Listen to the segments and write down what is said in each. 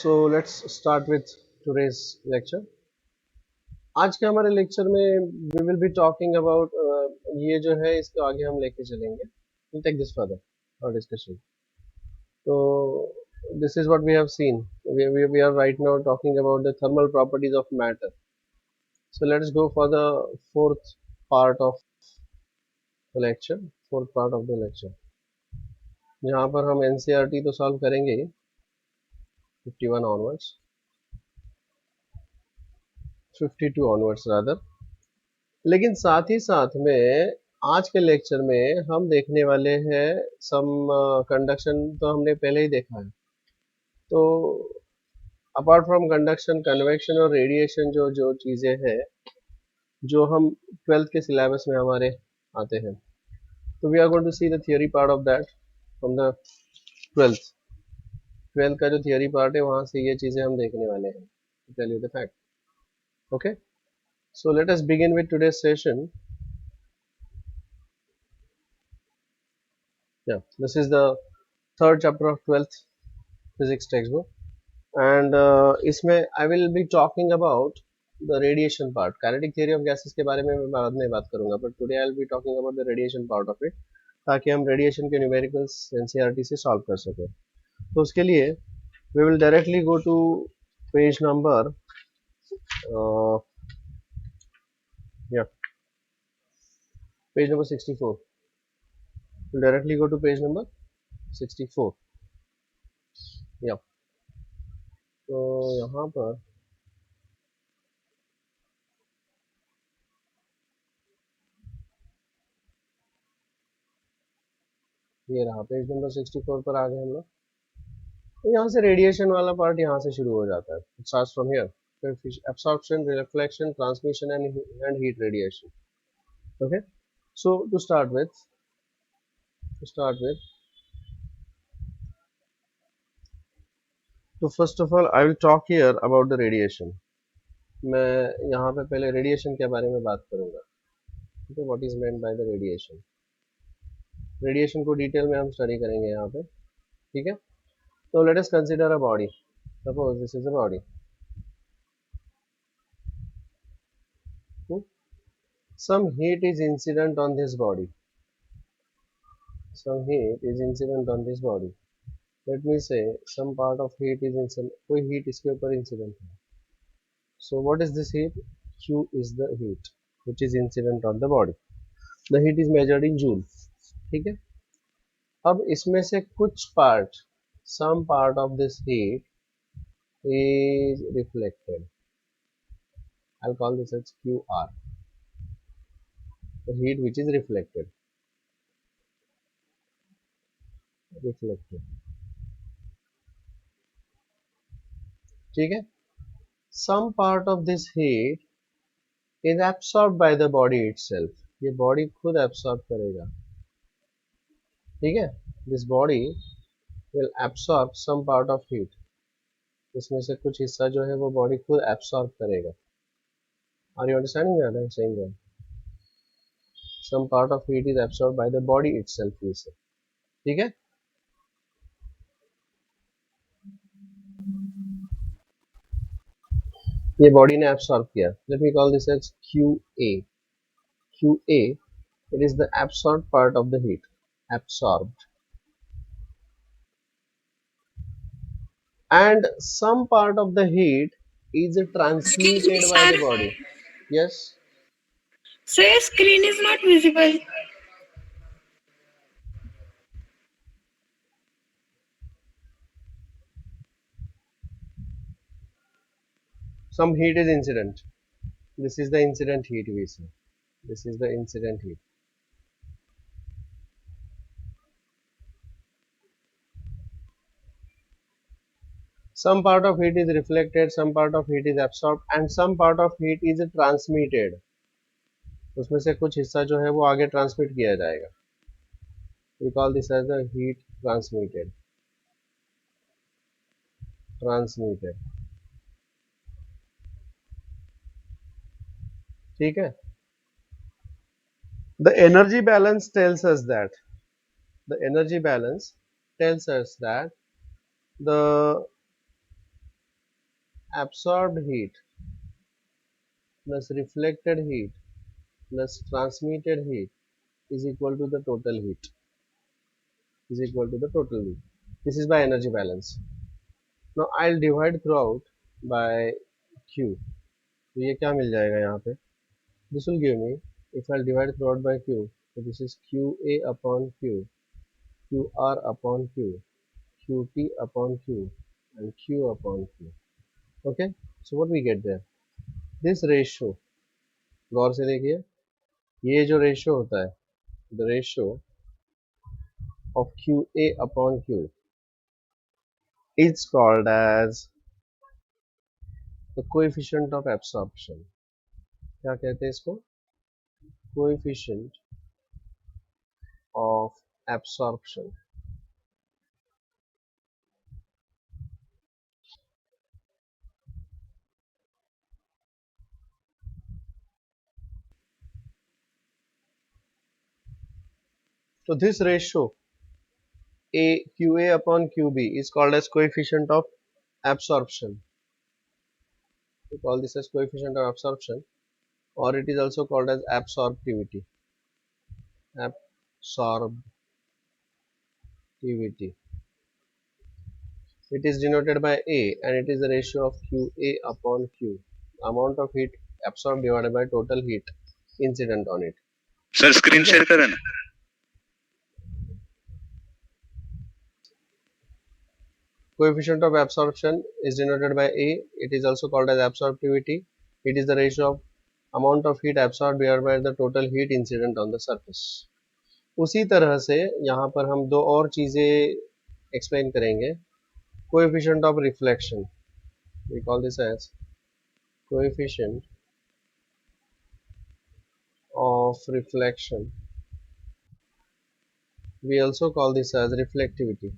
So let's start with today's lecture. आज के हमारे लेक्चर में we will be talking about ये जो है इसको आगे हम लेके चलेंगे. We'll take this further our discussion. So this is what we have seen. We are right now talking about the thermal properties of matter. So let's go for the fourth part of the lecture. Fourth part of the lecture. जहाँ पर हम NCERT तो solve करेंगे ही 51 onwards, 52 onwards rather. लेकिन साथ ही साथ में आज के लेक्चर में हम देखने वाले हैं सम कंडक्शन तो हमने पहले ही देखा है. तो अपार्ट फ्रॉम कंडक्शन, कन्वेक्शन और रेडिएशन जो जो चीज़ें हैं जो हम 12th के सिलेबस में हमारे आते हैं, तो we are going to see the theory part of that from the 12th का जो थियोरी पार्ट है वहाँ से ये चीज़ें हम देखने वाले हैं. Tell you the fact. Okay, so let us begin with today's session. Yeah, this is the third chapter of 12th physics textbook, and इसमें I will be talking about the radiation part. Kinetic theory of gases के बारे में मैं बाद में बात करूंगा, but today I will be talking about the radiation part of it, ताकि हम radiation के numericals NCERT से solve कर सकें. तो उसके लिए we will directly go to page number yeah, page number 64. We'll directly go to page number 64. Yeah. तो यहाँ पर ये रहा पेज नंबर 64 पर आ गए हम लोग. तो यहाँ से रेडिएशन वाला पार्ट यहाँ से शुरू हो जाता है. It starts from here. Absorption, reflection, transmission and heat radiation. Okay, so to start with तो first of all I will talk here about the radiation. मैं यहाँ पे पहले रेडिएशन के बारे में बात करूँगा. ठीक है, what is meant by the radiation. Radiation को डिटेल में हम स्टडी करेंगे यहाँ पे. ठीक है, so let us consider a body. Suppose this is a body. Some heat is incident on this body. Some heat is incident on this body. Let me say some part of heat is incident. कोई heat इसके ऊपर incident है. So what is this heat? Q is the heat which is incident on the body. The heat is measured in joule. ठीक है. अब इसमें से कुछ part, some part of this heat is reflected. I'll call this as QR. The heat which is reflected. ठीक है. some part of this heat is absorbed by the body itself. ये body खुद absorb करेगा. ठीक है, this body will absorb some part of heat. इसमें से कुछ हिस्सा जो है वो body खुद absorb करेगा. Are you understanding what I'm saying there? Some part of heat is absorbed by the body itself, we say. ठीक है. ये body ने absorb किया. Let me call this as QA. QA, it is the absorbed part of the heat. Absorbed. And some part of the heat is transmitted by the body. Yes. So your screen is not visible. Some heat is incident. This is the incident heat, we say. This is the incident heat. Some part of heat is reflected, some part of heat is absorbed, and some part of heat is transmitted. उसमें से कुछ हिस्सा जो है वो आगे transmit किया जाएगा. We call this as the heat transmitted. ठीक है. The energy balance tells us that the absorbed heat plus reflected heat plus transmitted heat is equal to the total heat, is equal to the total heat. This is by energy balance. Now I'll divide throughout by Q. तो ये क्या मिल जाएगा यहाँ पे? This will give me, if I'll divide throughout by Q, so this is QA upon Q, QR upon Q, QT upon Q, and Q upon Q. Okay, so what we get there? This ratio, गौर से देखिए, ये जो ratio होता है, the ratio of QA upon Q is called as the coefficient of absorption. क्या कहते हैं इसको? Coefficient of absorption. So this ratio A QA upon QB is called as coefficient of absorption. We call this as coefficient of absorption, or it is also called as absorptivity. Absorptivity. It is denoted by A, and it is the ratio of QA upon Q. Amount of heat absorbed divided by total heat incident on it. Sir screen share करें ना. Coefficient of absorption is denoted by A. It is also called as absorptivity. It is the ratio of amount of heat absorbed divided by the total heat incident on the surface. उसी तरह से यहाँ पर हम दो और चीजें explain करेंगे. Coefficient of reflection, we call this as coefficient of reflection. We also call this as reflectivity.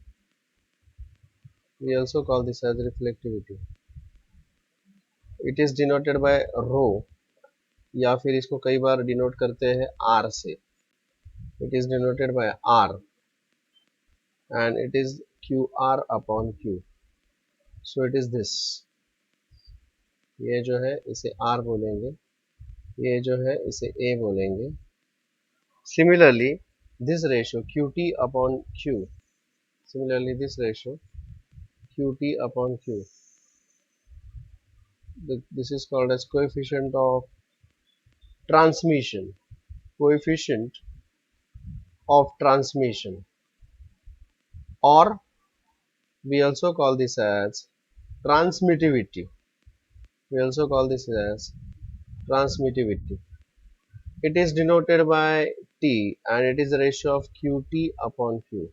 We also call this as reflectivity. It is denoted by rho, या फिर इसको कई बार डिनोट करते हैं r से. It is denoted by r, and it is QR upon Q. So it is this. ये जो है इसे r बोलेंगे, ये जो है इसे a बोलेंगे. Similarly, this ratio QT upon Q. Similarly, this ratio QT upon Q. This is called as coefficient of transmission. Coefficient of transmission, or we also call this as transmittivity. We also call this as transmittivity. It is denoted by T, and it is the ratio of QT upon Q.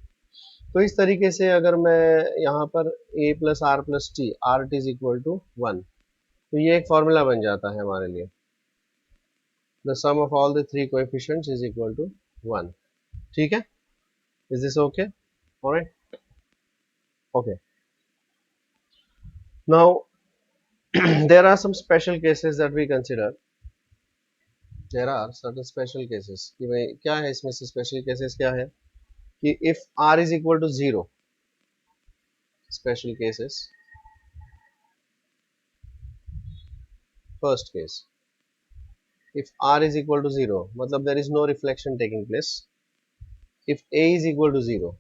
तो इस तरीके से अगर मैं यहाँ पर A plus R plus T, RT is equal to 1, तो ये एक फॉर्मूला बन जाता है हमारे लिए. The sum of all the three coefficients is equal to 1. ठीक है? Is this okay? Alright? Okay. Now there are some special cases that we consider. There are certain special cases कि भाई क्या है इसमें से special cases क्या है कि if R is equal to 0, special cases. First case, if R is equal to 0, मतलब there is no reflection taking place. If A is equal to 0,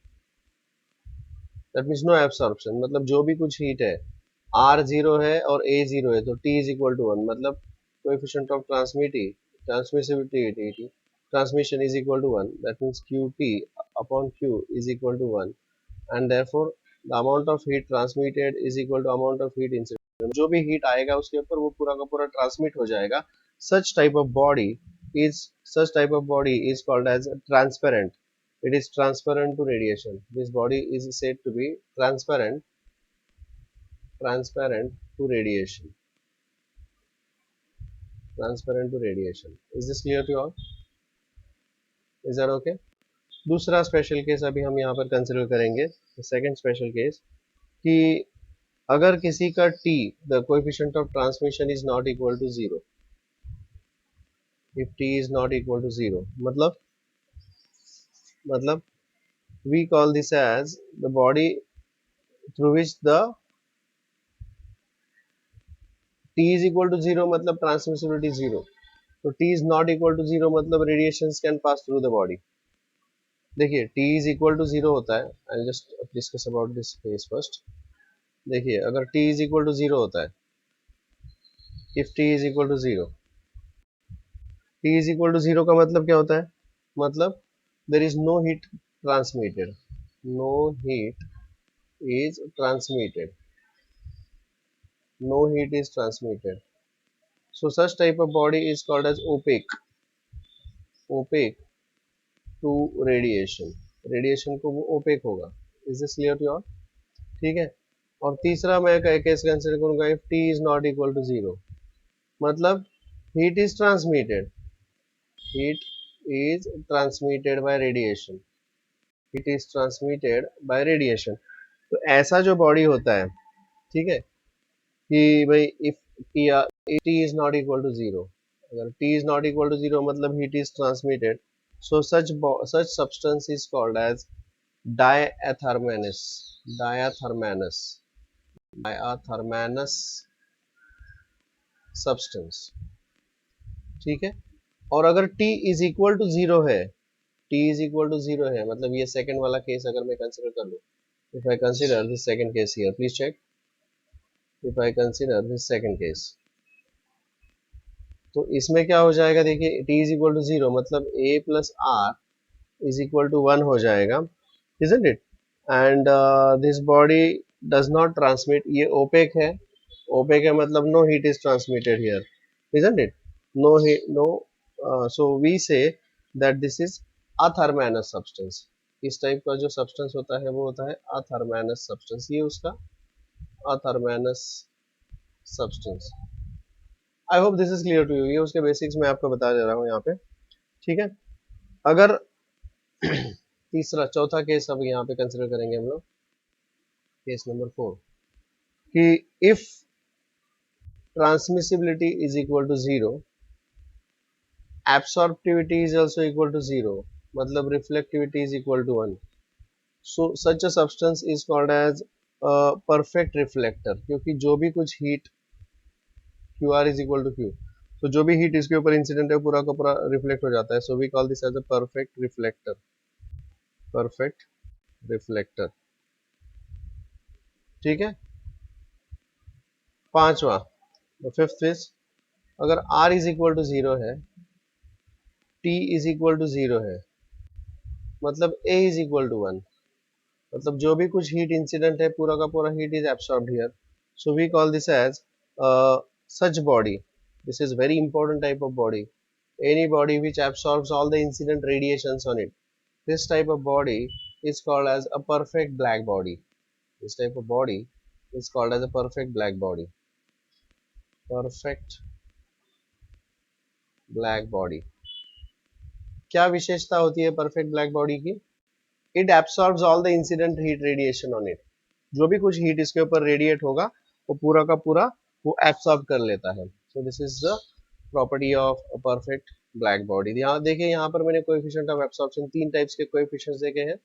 that means no absorption, मतलब जो भी कुछ heat है R 0 है और A 0 है तो T is equal to 1, मतलब coefficient of transmissivity transmission is equal to 1. That means QT upon Q is equal to 1, and therefore the amount of heat transmitted is equal to amount of heat incident. जो भी heat आएगा उसके ऊपर वो पूरा का पूरा transmit हो जाएगा. Such type of body is called as transparent. It is transparent to radiation. This body is said to be transparent to radiation. Transparent to radiation. Is this clear to you all? Is that okay? दूसरा special case अभी हम यहाँ पर consider करेंगे. Second special case कि अगर किसी का T, the coefficient of transmission is not equal to 0. If T is not equal to 0, मतलब we call this as the body through which the T is equal to zero मतलब transmissibility zero, तो T is not equal to zero मतलब radiation can pass through the body. देखिए T is equal to zero होता है, I just discuss about this case first. देखिए अगर T is equal to zero होता है, if T is equal to zero, T is equal to zero का मतलब क्या होता है, मतलब there is no heat transmitted, no heat is transmitted, no heat is transmitted, so such type of body is called as opaque, opaque to radiation, radiation को वो opaque होगा। is this clear to you all? ठीक है। और तीसरा मैं case consider करूंगा if T is not equal to zero, मतलब heat is transmitted, heat is transmitted by radiation, heat is transmitted by radiation। तो ऐसा जो बॉडी होता है, ठीक है, कि भाई if T is not equal to zero, अगर T is not equal to zero मतलब heat is transmitted, so such substance is called as diathermanous, diathermanous, diathermanous substance. ठीक है। और अगर T is equal to zero है, T is equal to zero है मतलब ये सेकंड वाला केस अगर मैं कंसिडर कर लूं, if I consider this second case here, please check, if I consider this second case, तो इसमें क्या हो जाएगा, देखिए T is equal to zero मतलब A plus R is equal to one हो जाएगा, isn't it? And this body does not transmit, ये ओपेक है, ओपेक है मतलब no heat is transmitted here, isn't it? No heat, no, so we say that this is अथर्मेनस substance. इस type का जो substance होता है वो होता है अथर्मेनस सब्सटेंस, ये उसका athermanous substance. I hope this is clear to you, ये उसके बेसिक्स में आपको बता दे रहा हूँ यहाँ पे। ठीक है। अगर तीसरा चौथा केस अब यहाँ पे कंसिडर करेंगे हम लोग, केस नंबर 4, कि if transmissibility is equal to zero, absorptivity is also equal to zero, मतलब reflectivity is equal to 1, so such a substance is called as perfect reflector, क्योंकि जो भी कुछ heat Q R is equal to Q, तो जो भी heat इसके ऊपर इंसिडेंट है पूरा का पूरा रिफ्लेक्ट हो जाता है, so we call this as a perfect reflector, perfect reflector. ठीक है। पांचवा, फिफ्थ इज अगर R is equal to zero है, T is equal to zero है, मतलब A इज इक्वल टू 1, मतलब जो भी कुछ हीट इंसिडेंट है पूरा का पूरा heat is absorbed here, so we call this as such body, this is very important type of body, any body which absorbs all the incident radiations on it, this type of body is called as a perfect black body, this type of body is called as a perfect black body, perfect black body। क्या विशेषता होती है perfect black body की, it absorbs all the incident heat radiation on it, जो भी कुछ heat इसके ऊपर रेडिएट होगा वो पूरा का पूरा वो एब्सॉर्ब कर लेता है, so this is the property of a perfect black body. यहाँ देखिए यहाँ पर मैंने कोएफिशिएंट ऑफ एब्सॉर्प्शन, तीन टाइप्स के कोएफिशिएंट्स देखे हैं,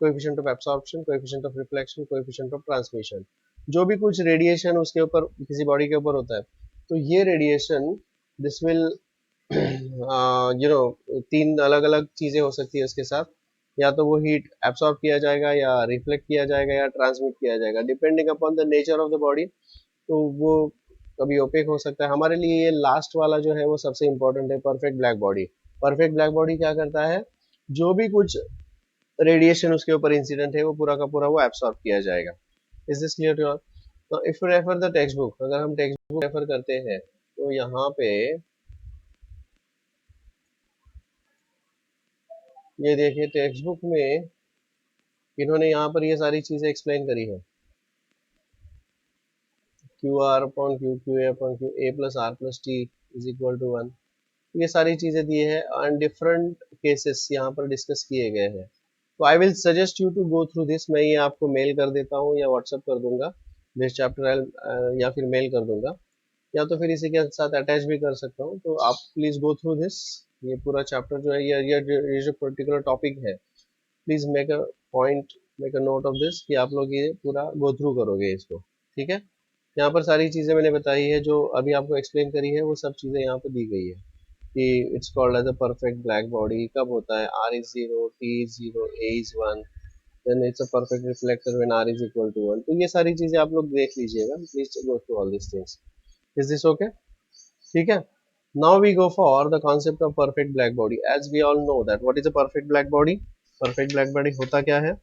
coefficient of absorption, coefficient of reflection, coefficient of transmission. जो भी कुछ रेडिएशन उसके ऊपर किसी बॉडी के ऊपर होता है तो ये radiation this will you know तीन अलग अलग चीजें हो सकती है उसके साथ, या तो वो हीट एब्सॉर्ब किया जाएगा या रिफ्लेक्ट किया जाएगा या ट्रांसमिट किया जाएगा depending upon the nature of the body, तो वो कभी ओपेक हो सकता है। हमारे लिए ये लास्ट वाला जो है वो सबसे इंपॉर्टेंट है, perfect black body. Perfect black body क्या करता है, जो भी कुछ रेडिएशन उसके ऊपर इंसिडेंट है वो पूरा का पूरा वो एब्सॉर्ब किया जाएगा। Is this clear to all? तो if you refer the textbook, अगर हम टेक्स्ट बुक रेफर करते हैं तो यहाँ पे ये देखिए टेक्स्ट बुक में इन्होंने यहाँ पर ये सारी चीजें एक्सप्लेन करी है, Q R upon Q, Q A upon Q, A plus R plus T is equal to 1, ये सारी चीजें दी है एंड डिफरेंट केसेस यहाँ पर डिस्कस किए गए हैं। तो I will suggest you to go through this, मैं ये आपको मेल कर देता हूँ या व्हाट्सअप कर दूंगा दिस चैप्टर, या फिर मेल कर दूंगा, या तो फिर इसी के साथ अटैच भी कर सकता हूँ, तो आप प्लीज गो थ्रू दिस। ये पूरा चैप्टर जो है ये जो पर्टिकुलर टॉपिक है, please make a point, make a note of this कि आप लोग ये पूरा गो थ्रू करोगे इसको। ठीक है। यहाँ पर सारी चीजें मैंने बताई है, जो अभी आपको एक्सप्लेन करी है वो सब चीजें यहाँ पर दी गई है कि it's called as a perfect black body कब होता है, R is 0, T is 0, A is 1, then it's a perfect reflector when R is equal to 1। तो ये सारी चीजें आप लोग देख लीजिएगा, please go through all this things. Is this okay? ठीक है। Now we go for the concept of perfect black body. As we all know that what is a perfect black body. Perfect black body होता क्या है?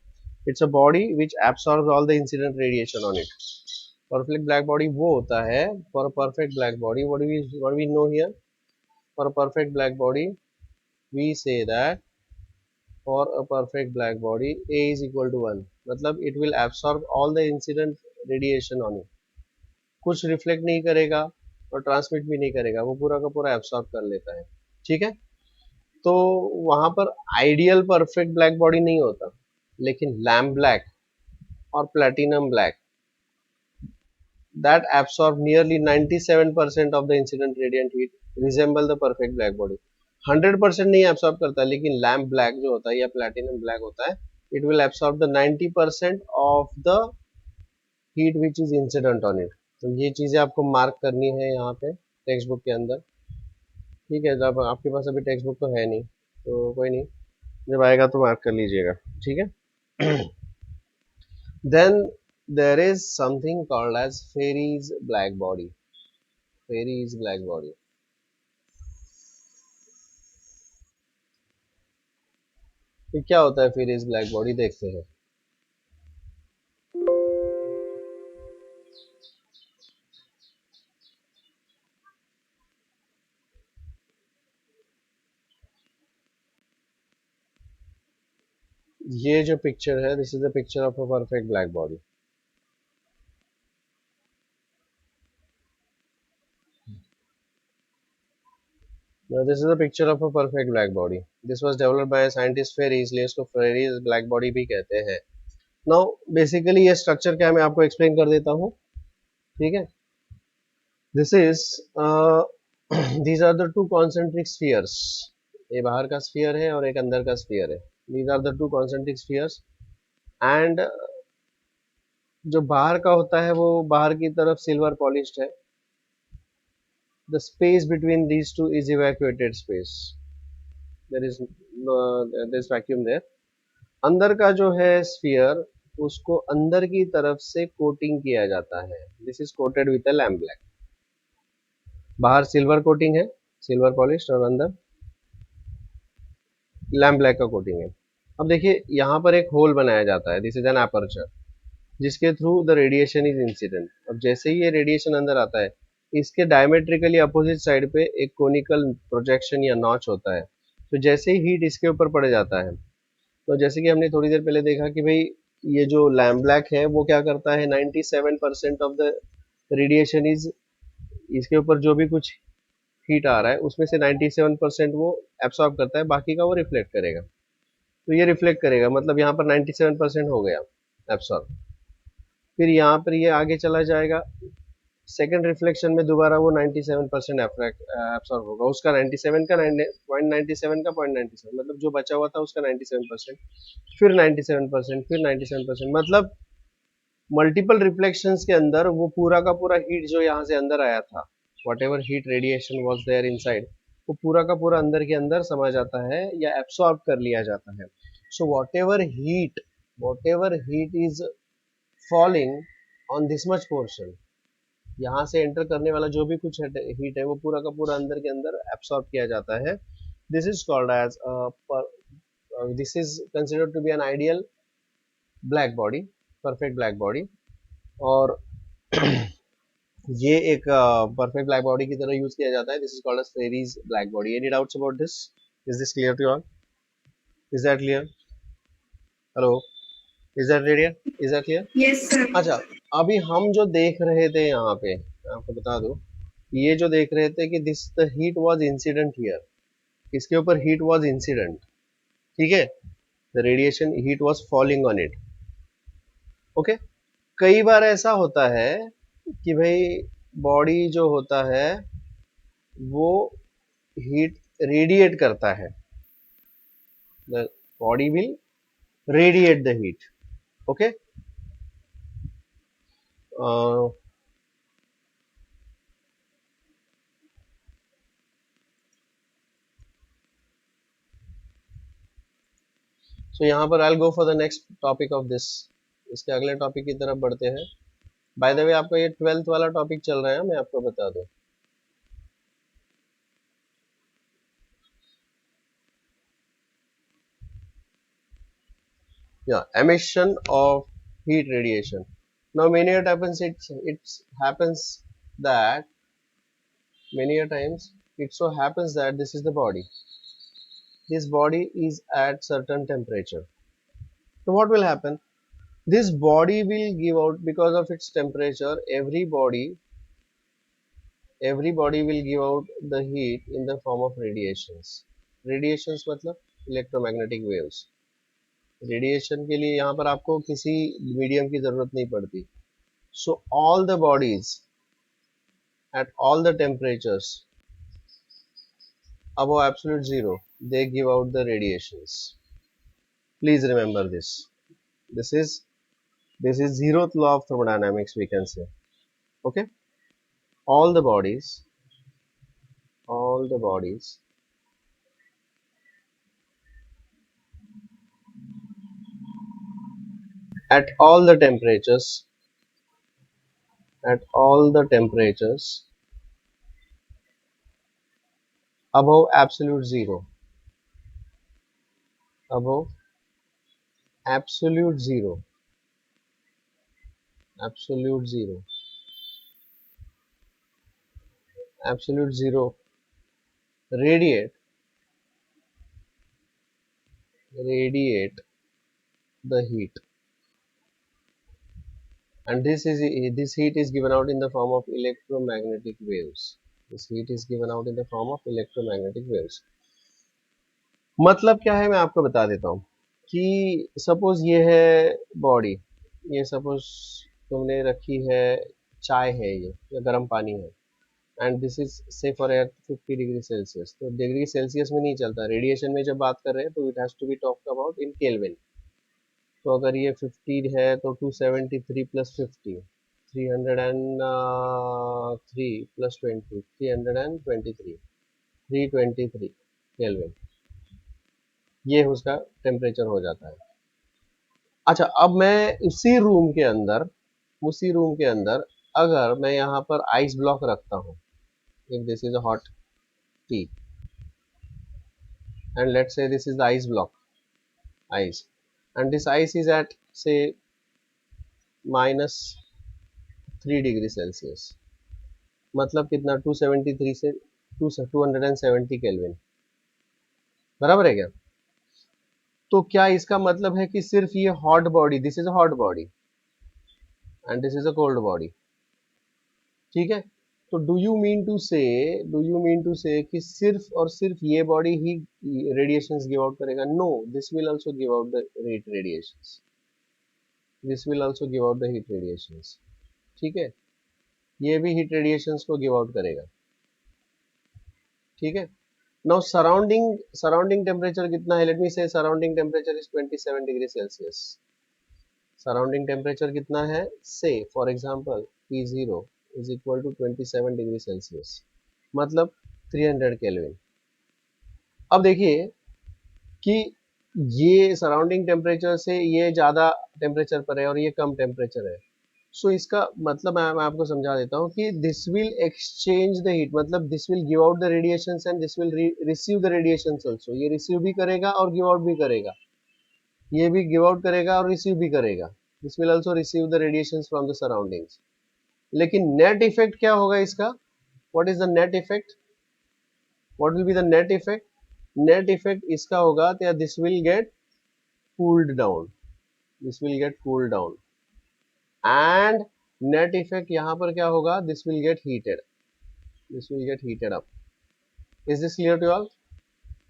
It's a body which absorbs all the incident radiation on it. Perfect black body वो होता है, for perfect black body what we know here, for perfect black body we say that for a perfect black body A is equal to 1, मतलब it will absorb all the incident radiation on it, कुछ reflect नहीं करेगा और transmit भी नहीं करेगा, वो पूरा का पूरा एब्सॉर्ब कर लेता है। ठीक है। तो वहां पर आइडियल परफेक्ट ब्लैक बॉडी नहीं होता, लेकिन लैम्प ब्लैक और platinum black that absorb nearly 97% of the incident radiant heat resemble the perfect black body। 100% नहीं एब्सॉर्ब करता, लेकिन लैम्प ब्लैक जो होता है या प्लैटिनम ब्लैक होता है, it will absorb the 90% of the heat which is incident on it. तो ये चीजें आपको मार्क करनी है यहाँ पे टेक्स्ट बुक के अंदर। ठीक है, जब आपके पास अभी टेक्स्ट बुक तो है नहीं, तो कोई नहीं, जब आएगा तो मार्क कर लीजिएगा। ठीक है। Then there is something called as Fairy's black body। Fairy's black body, ये क्या होता है? Fairy's black body देखते हैं। ये जो पिक्चर है, this is the picture of a perfect black body. Now this is a picture of a perfect black body. This was developed by a scientist Fairy, इसलिए इसको Fairy's black body भी कहते हैं। Now basically ये structure क्या है मैं आपको एक्सप्लेन कर देता हूँ। ठीक है। This is these are the two concentric spheres। ये बाहर का स्फीयर है और एक अंदर का स्फीयर है। These are the two concentric spheres and जो बाहर का होता है वो बाहर की तरफ सिल्वर पॉलिश्ड है। The space between these two is evacuated space। There is there is vacuum there। अंदर का जो है स्फीयर, उसको अंदर की तरफ से कोटिंग किया जाता है। This is coated with a lamp black. बाहर सिल्वर कोटिंग है, सिल्वर पॉलिश, और अंदर लैम्प ब्लैक का कोटिंग है। अब देखिए यहाँ पर एक होल बनाया जाता है, दिस इज एन एपर्चर, जिसके through the radiation is incident. अब जैसे ही ये रेडिएशन अंदर आता है, इसके डायमेट्रिकली अपोजिट साइड पे एक कोनिकल प्रोजेक्शन या नॉच होता है। तो जैसे ही हीट इसके ऊपर पड़ जाता है, तो जैसे कि हमने थोड़ी देर पहले देखा कि भाई ये जो लैम्प ब्लैक है वो क्या करता है, 97% ऑफ द रेडिएशन इज, इसके ऊपर जो भी कुछ हीट आ रहा है उसमें से 97% वो एब्सॉर्ब करता है, बाकी का वो रिफ्लेक्ट करेगा। तो ये रिफ्लेक्ट करेगा, मतलब यहाँ पर 97% हो गया एब्सॉर्ब। फिर यहाँ पर ये आगे चला जाएगा, सेकंड रिफ्लेक्शन में दोबारा वो 97% एब्सॉर्ब होगा, उसका 97 का 0.97 का 0.97, मतलब जो बचा हुआ था उसका 97%, फिर 97%, फिर 97%, मतलब मल्टीपल रिफ्लेक्शंस के अंदर वो पूरा का पूरा हीट जो यहाँ से अंदर आया था, whatever heat radiation was there inside, वो पूरा का पूरा अंदर के अंदर समा जाता है या एब्सॉर्ब कर लिया जाता है। So what ever heat is falling on this much portion, यहाँ से एंटर करने वाला जो भी कुछ हीट है वो पूरा का पूरा अंदर के अंदर एब्सॉर्ब किया जाता है। This is called as this is considered to be an ideal black body, perfect black body. और ये एक परफेक्ट ब्लैक बॉडी की तरह यूज किया जाता है। This is called as Ferry's black body. Any doubts about this? Is this clear to all? Is that clear? Hello, is that clear? Is that clear? Yes, sir. अच्छा, अभी हम जो देख रहे थे यहाँ पे, मैं आपको बता दूं, ये जो देख रहे थे कि this the heat was incident here, इसके ऊपर हीट वाज इंसिडेंट। ठीक है, the radiation heat was falling on it. Okay, कई बार ऐसा होता है कि भाई बॉडी जो होता है वो हीट रेडिएट करता है, the body will radiate the heat. Okay, so यहाँ पर I will go for the next topic of this, इसके अगले टॉपिक की तरफ बढ़ते हैं। बाय द वे आपका ये 12th वाला टॉपिक चल रहा है, मैं आपको बता दूं। Yeah, emission of heat radiation. Now many a times it happens that many a times it so happens that this is the body. This body is at certain temperature. So what will happen? This body will give out, because of its temperature, every body will give out the heat in the form of radiations. Radiations मतलब electromagnetic waves. Radiation के लिए यहाँ पर आपको किसी medium की जरूरत नहीं पड़ती. So all the bodies at all the temperatures above absolute zero, they give out the radiations. Please remember this. This is zeroth law of thermodynamics, we can say. Okay. All the bodies at all the temperatures above absolute zero, above absolute zero, absolute zero, absolute zero, radiate the heat, and this heat is given out in the form of electromagnetic waves. This heat is given out in the form of electromagnetic waves. मतलब क्या है मैं आपको बता देता हूँ कि suppose ये है बॉडी, ये सपोज तुमने रखी है, चाय है ये या गर्म पानी है, एंड दिस इज से फॉर एयर 50 डिग्री सेल्सियस. तो डिग्री सेल्सियस में नहीं चलता, रेडिएशन में जब बात कर रहे हैं तो it has to be talked about in kelvin. तो अगर ये 50 है तो 273 प्लस 50, 303 प्लस 20, 323, 323 केल्विन, ये उसका टेम्परेचर हो जाता है. अच्छा, अब मैं उसी रूम के अंदर अगर मैं यहाँ पर आइस ब्लॉक रखता हूँ, if this is a hot T and let's say this is the ice block, ice, and this ice is at say -3 degree Celsius, मतलब कितना 273 से 270 केल्विन, बराबर है क्या? तो क्या इसका मतलब है कि सिर्फ ये hot body, this is a hot body and this is a cold body, ठीक है? तो डू यू मीन टू से कि सिर्फ और सिर्फ ये बॉडी ही रेडिएशंस गिव आउट करेगा? No, this will also give out the heat radiations, this will also give out the heat radiations, ठीक है? ये भी हीट रेडिएशंस को गिव आउट करेगा, ठीक है? नाउ सराउंडिंग टेम्परेचर कितना है? Let me say surrounding temperature is 27 degree Celsius. Surrounding temperature कितना है? Say for example P0 is equal to 27 degree Celsius, मतलब 300 केल्विन. अब देखिए कि ये सराउंडिंग टेम्परेचर से ये ज़्यादा टेम्परेचर पर है और ये कम टेम्परेचर है. सो इसका मतलब मैं आपको समझा देता हूँ कि this will exchange the heat, मतलब this will give out the radiations and this will receive the radiations also. ये रिसीव भी करेगा और गिव आउट भी करेगा, ये भी गिव आउट करेगा और रिसीव भी करेगा. This will also receive the radiations from the surroundings. लेकिन नेट इफेक्ट क्या होगा इसका? What is the net effect? What will be the net effect? Net effect इसका होगा that this will get cooled down, this will get cooled down, and net effect यहाँ पर क्या होगा? This will get heated, this will get heated up. Is this clear to all?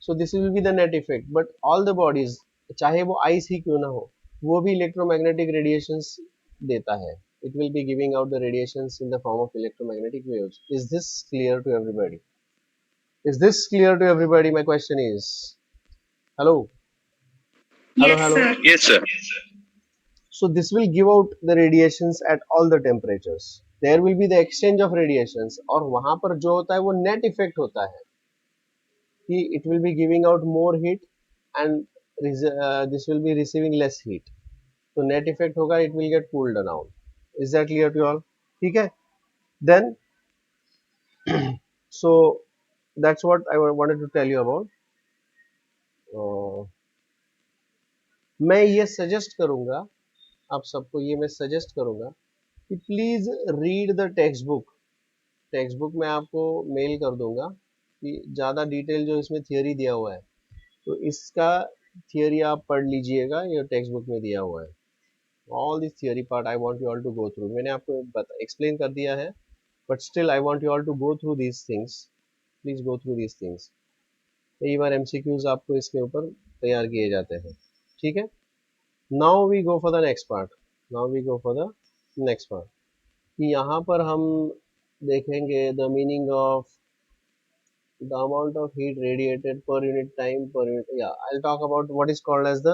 So this will be the net effect, but all the bodies, चाहे वो ice ही क्यों ना हो, वो भी electromagnetic radiations देता है. It will be giving out the radiations in the form of electromagnetic waves. Is this clear to everybody? Is this clear to everybody? My question is, hello, hello, Yes, hello. sir. Yes, sir. So this will give out the radiations at all the temperatures. There will be the exchange of radiations, और वहां पर जो होता है वो net effect होता है कि it will be giving out more heat and this will be receiving less heat. तो net effect होगा, it will get cooled down. Is that clear to all? ठीक है? Then so that's what I wanted to tell you about. मैं ये suggest करूंगा आप सबको, ये मैं सजेस्ट करूंगा कि please read the text book. Text book मैं आपको मेल कर दूंगा कि ज़्यादा डिटेल जो इसमें थियोरी दिया हुआ है, तो इसका थियोरी आप पढ़ लीजिएगा, ये टेक्स्ट बुक में दिया हुआ है. All this theory part I want you all to go through. मैंने आपको एक्सप्लेन कर दिया है, but still I want you all to go through these things. Please go through these things. कई बार एमसीक्यूज आपको इसके ऊपर तैयार किए जाते हैं. ठीक है? Now we go for the next part. Now we go for the next part. कि यहाँ पर हम देखेंगे the meaning of the amount of heat radiated per unit time per unit. Yeah, I'll talk about what is called as the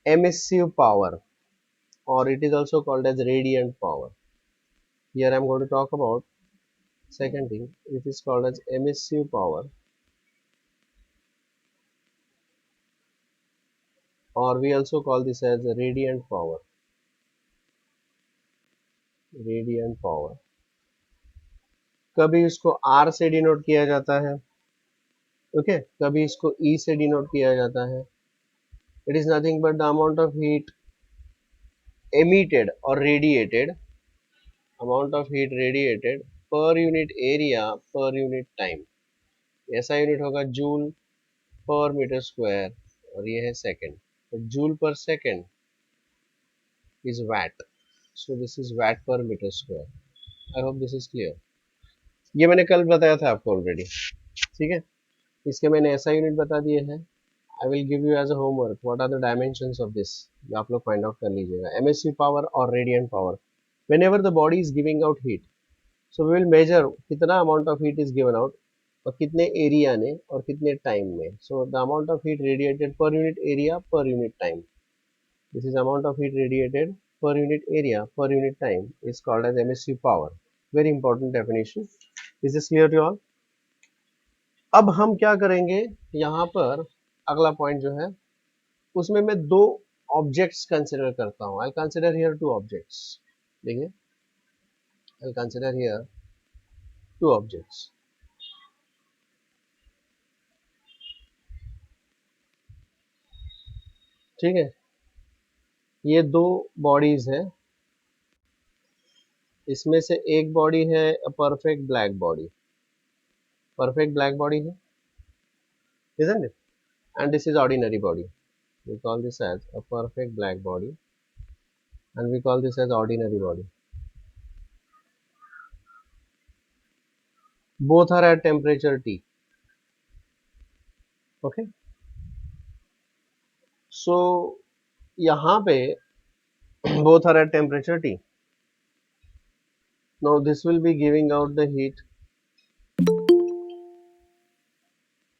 emissive power, or it is also called as radiant power. Here I'm going to talk about second thing. It is called as emissive power, or we also call this as radiant power. Radiant power. कभी इसको R से denote किया जाता है, okay कभी इसको E से denote किया जाता है. It is nothing but the amount of heat emitted or radiated, amount of heat radiated per unit area per unit time. ऐसा यूनिट होगा जूल पर मीटर स्क्वायर, और ये है सेकंड. तो joule per second is watt, so this is watt per metre square. I hope this is clear. ये मैंने कल बताया था आपको ऑलरेडी. ठीक है? इसके मैंने ऐसा यूनिट बता दिए हैं. I will give you as a homework what are the dimensions of this. आप लोग फाइंड आउट कर लीजिएगा. एमएससी पावर और radiant power. Whenever the body is giving out heat, so we will measure कितना amount of heat is given out और कितने area ने और कितने टाइम में. So the amount of heat radiated per unit area per unit time. This is amount of heat radiated per unit area per unit time is called as emissive power. Very important definition. Is this clear to all? अब हम क्या करेंगे, यहाँ पर अगला point जो है उसमें मैं दो ऑब्जेक्ट्स कंसिडर करता हूँ. I consider here two objects. देखिए, I consider here two objects. ठीक है? ये दो बॉडीज है. इसमें से एक बॉडी है perfect black body. Perfect black body है, isn't it? And this is ordinary body. We call this as a perfect black body, and we call this as ordinary body. Both are at temperature T. Okay. So यहाँ पे both are at temperature T. Now this will be giving out the heat.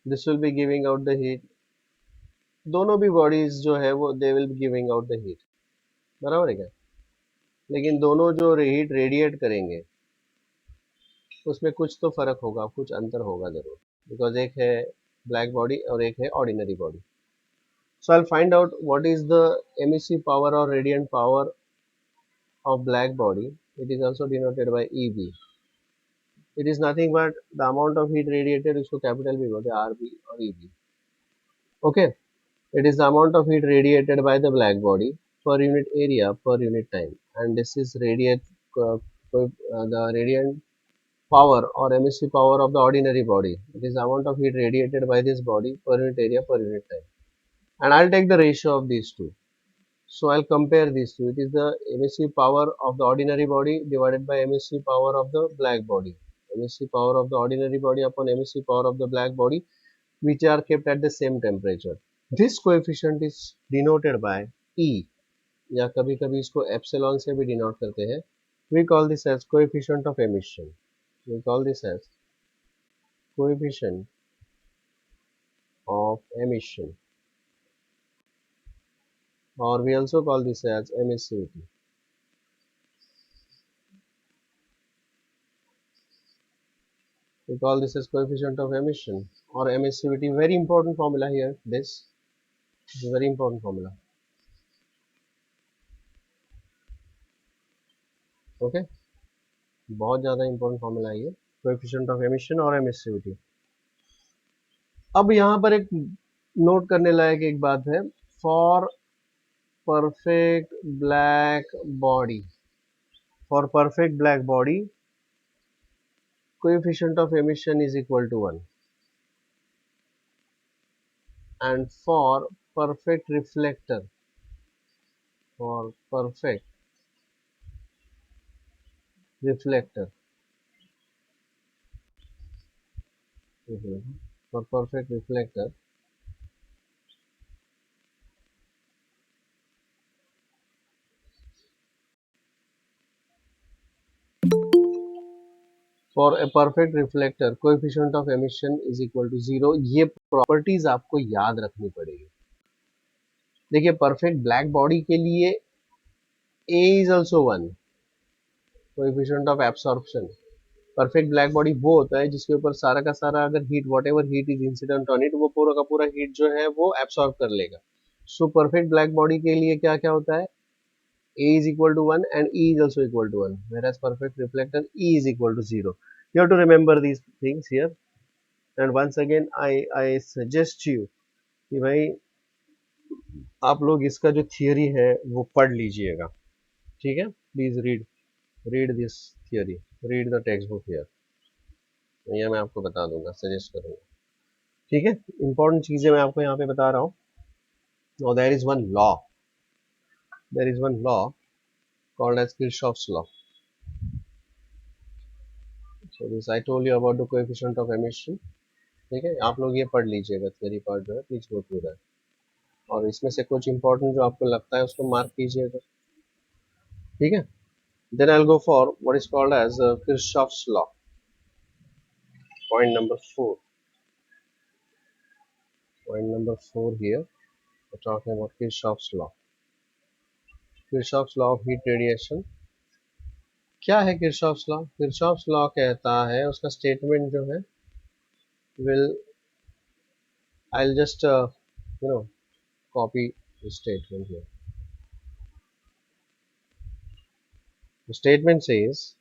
This will be giving out the heat. दोनों भी bodies जो है वो they will be giving out the heat. बराबर है क्या? लेकिन दोनों जो हीट रेडिएट करेंगे उसमें कुछ तो फर्क होगा, कुछ अंतर होगा जरूर, बिकॉज एक है ब्लैक बॉडी और एक है ordinary body. So I'll find out what is the emissive power or radiant power of black body. It is also denoted by EB. It is nothing but the amount of heat radiated, उसको capital B बोलते हैं, RB और EB. Okay, it is the amount of heat radiated by the black body per unit area per unit time, and this is the radiant power or emissive power of the ordinary body. It is the amount of heat radiated by this body per unit area per unit time. And I'll take the ratio of these two. So I'll compare these two. It is the emissive power of the ordinary body divided by emissive power of the black body. Emissive power of the ordinary body upon emissive power of the black body, which are kept at the same temperature. This coefficient is denoted by E, या कभी कभी इसको epsilon से भी denote करते हैं. We call this as coefficient of emission. We call this as coefficient of emission, or we also call this as emissivity. We call this as coefficient of emission or emissivity. Very important formula here, this. It's a very important formula. Okay, बहुत ज़्यादा important formula है ये, coefficient of emission और emissivity. अब यहाँ पर एक note करने लायक एक बात है, for perfect black body, coefficient of emission is equal to 1, and for perfect reflector, for perfect reflector, for perfect reflector, for a perfect reflector coefficient of emission is equal to 0. ये properties आपको याद रखनी पड़ेगी. देखिए perfect black body के लिए A is also 1, coefficient of absorption. Perfect black body वो होता है जिसके ऊपर सारा का सारा अगर heat what ever heat is incident on it, वो पूरा का पूरा हीट जो है वो एब्सॉर्ब कर लेगा. सो परफेक्ट ब्लैक बॉडी के लिए क्या क्या होता है, A is equal to 1 and E is also equal to 1, whereas perfect reflector E is equal to 0. You have to remember these things here. And once again I suggest you कि भाई आप लोग इसका जो थियरी है वो पढ़ लीजिएगा. ठीक है, please read this theory, read the text book here. ये मैं आपको बता दूंगा, सजेस्ट करूंगा. ठीक है, इंपॉर्टेंट चीजें मैं आपको यहाँ पे बता रहा हूँ. Now there is one law called as Kirchhoff's law. So this I told you about the coefficient of emission. ठीक है, आप लोग ये पढ़ लीजिएगा, थियरी पार्ट जो है प्लीज गो थ्रू दैट. और इसमें से कुछ इंपॉर्टेंट जो आपको लगता है उसको मार्क कीजिएगा. ठीक है, then I'll go for what is called as Kirchhoff's law. Point number 4. Point number 4 here. We're talking about Kirchhoff's law. Kirchhoff's law of heat radiation. क्या है Kirchhoff's law? Kirchhoff's law कहता है, उसका स्टेटमेंट जो है will I'll just copy the statement here. The statement says,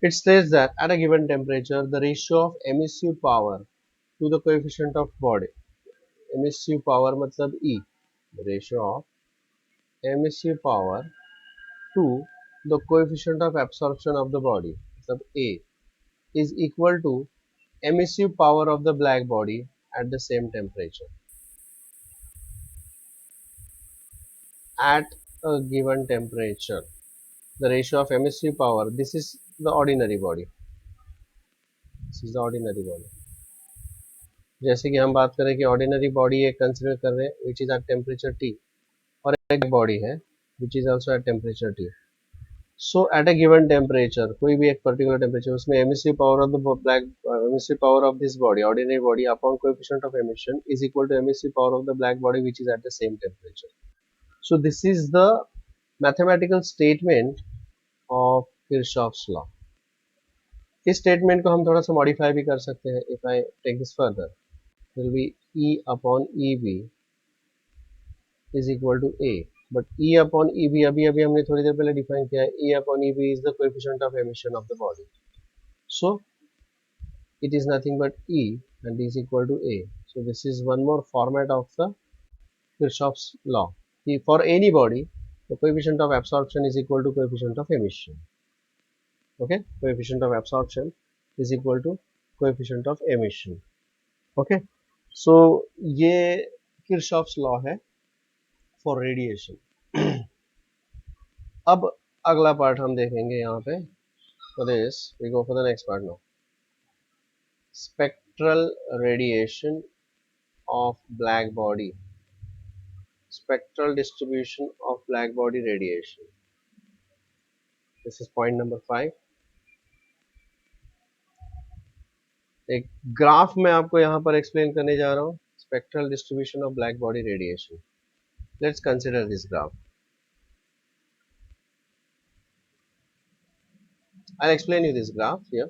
it states that at a given temperature the ratio of emissive power to the coefficient of body, emissive power मतलब E, the ratio of emissive power to the coefficient of absorption of the body मतलब A is equal to emissive power of the black body at the same temperature. At a given temperature the ratio of emissive power, this is the ordinary body, this is the ordinary body. जैसे कि हम बात करें कि ordinary body एक consider कर रहे हैं which is at temperature T, और एक बॉडी है which is also at temperature T. So at a given temperature, कोई भी एक पर्टिकुलर टेम्परेचर, उसमें emissive power of the black, emissive power of this body, ordinary body upon coefficient of emission is equal to emissive power of the black body which is at the same temperature. So this is the mathematical statement of Kirchhoff's law. इस statement को हम थोड़ा सा modify भी कर सकते हैं. If I take this further, will be E upon EB is equal to A. But E upon EB अभी हमने थोड़ी देर पहले डिफाइन किया है. E upon EB is the coefficient of emission of the body. So it is nothing but E and is equal to A. So this is one more format of the Kirchhoff's law. For any body, the coefficient of absorption is equal to coefficient of emission. Okay, coefficient of absorption is equal to coefficient of emission. Okay. So ये Kirchhoff's law है for radiation. अब अगला part हम देखेंगे यहाँ पे. For this we go for the next part now. Spectral radiation of black body, spectral distribution of black body radiation. This is point number 5. एक graph में आपको यहाँ पर एक्सप्लेन करने जा रहा हूँ. Spectral distribution of black body radiation. Let's consider this graph. I'll explain you this graph here.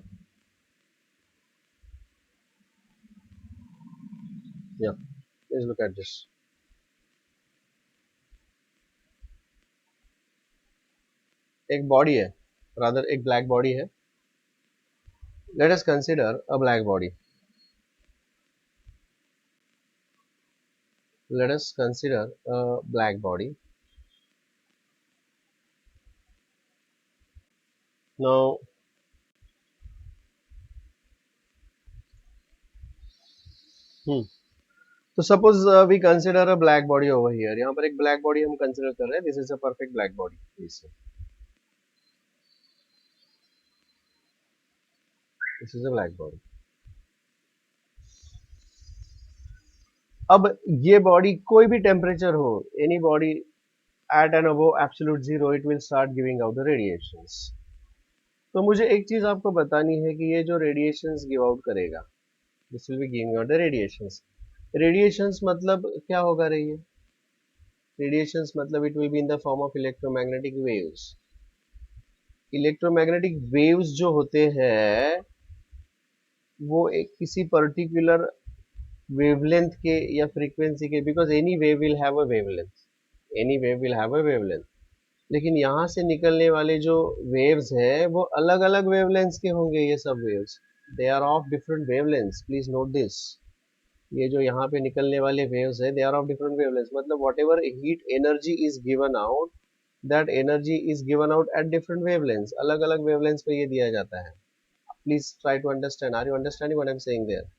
Please look at this. एक बॉडी है, रादर एक ब्लैक बॉडी है. Let us consider a black body. Let us consider a black body. Now, so suppose we consider a black body over here. यहाँ पर एक black body हम consider कर रहे हैं. This is a perfect black body. This is a black body. अब ये body कोई भी टेम्परेचर हो, any body at and above absolute zero, it will start giving out the radiations. तो मुझे एक चीज आपको बतानी है कि ये जो radiations give out करेगा, this will be giving out the radiations. Radiations मतलब क्या होगा रही है? Radiations मतलब it will be in the form of electromagnetic waves. Electromagnetic waves जो होते हैं वो एक किसी पर्टिकुलर वेवलेंथ के या फ्रीक्वेंसी के, because any wave will have a wavelength, any wave will have a wavelength, लेकिन यहाँ से निकलने वाले जो वेव्स हैं वो अलग अलग वेवलेंथ्स के होंगे. ये सब waves they are of different wavelengths. Please note this. ये जो यहाँ पे निकलने वाले वेव्स है they are of different wavelengths. मतलब whatever heat energy is given out, that energy is given out at different wavelengths. अलग अलग वेवलेंथ्स पे ये दिया जाता है. Please try to understand. Are you understanding what I am saying there?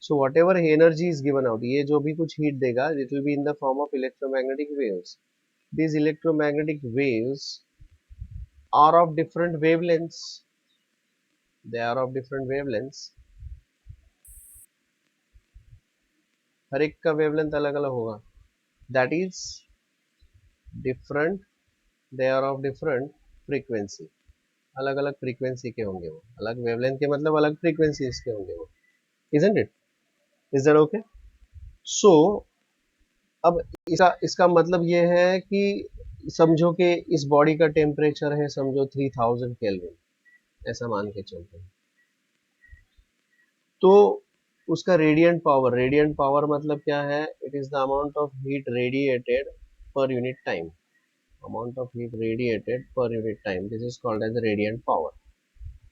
So whatever energy is given out, ये जो भी कुछ heat देगा, it will be in the form of electromagnetic waves. These electromagnetic waves are of different wavelengths. They are of different wavelengths. हर एक का wavelength अलग अलग होगा. That is different. They are of different frequency. अलग अलग frequency के होंगे वो. अलग wavelength के मतलब अलग frequencies के होंगे वो. Isn't it? Is that okay? So अब इसका मतलब ये है कि समझो कि इस बॉडी का टेम्परेचर है समझो 3000 केल्विन, ऐसा मान के चलते हैं. तो उसका रेडियंट पावर मतलब क्या है? It is the amount of heat radiated per unit time. Amount of heat radiated per unit time, this is called as radiant power,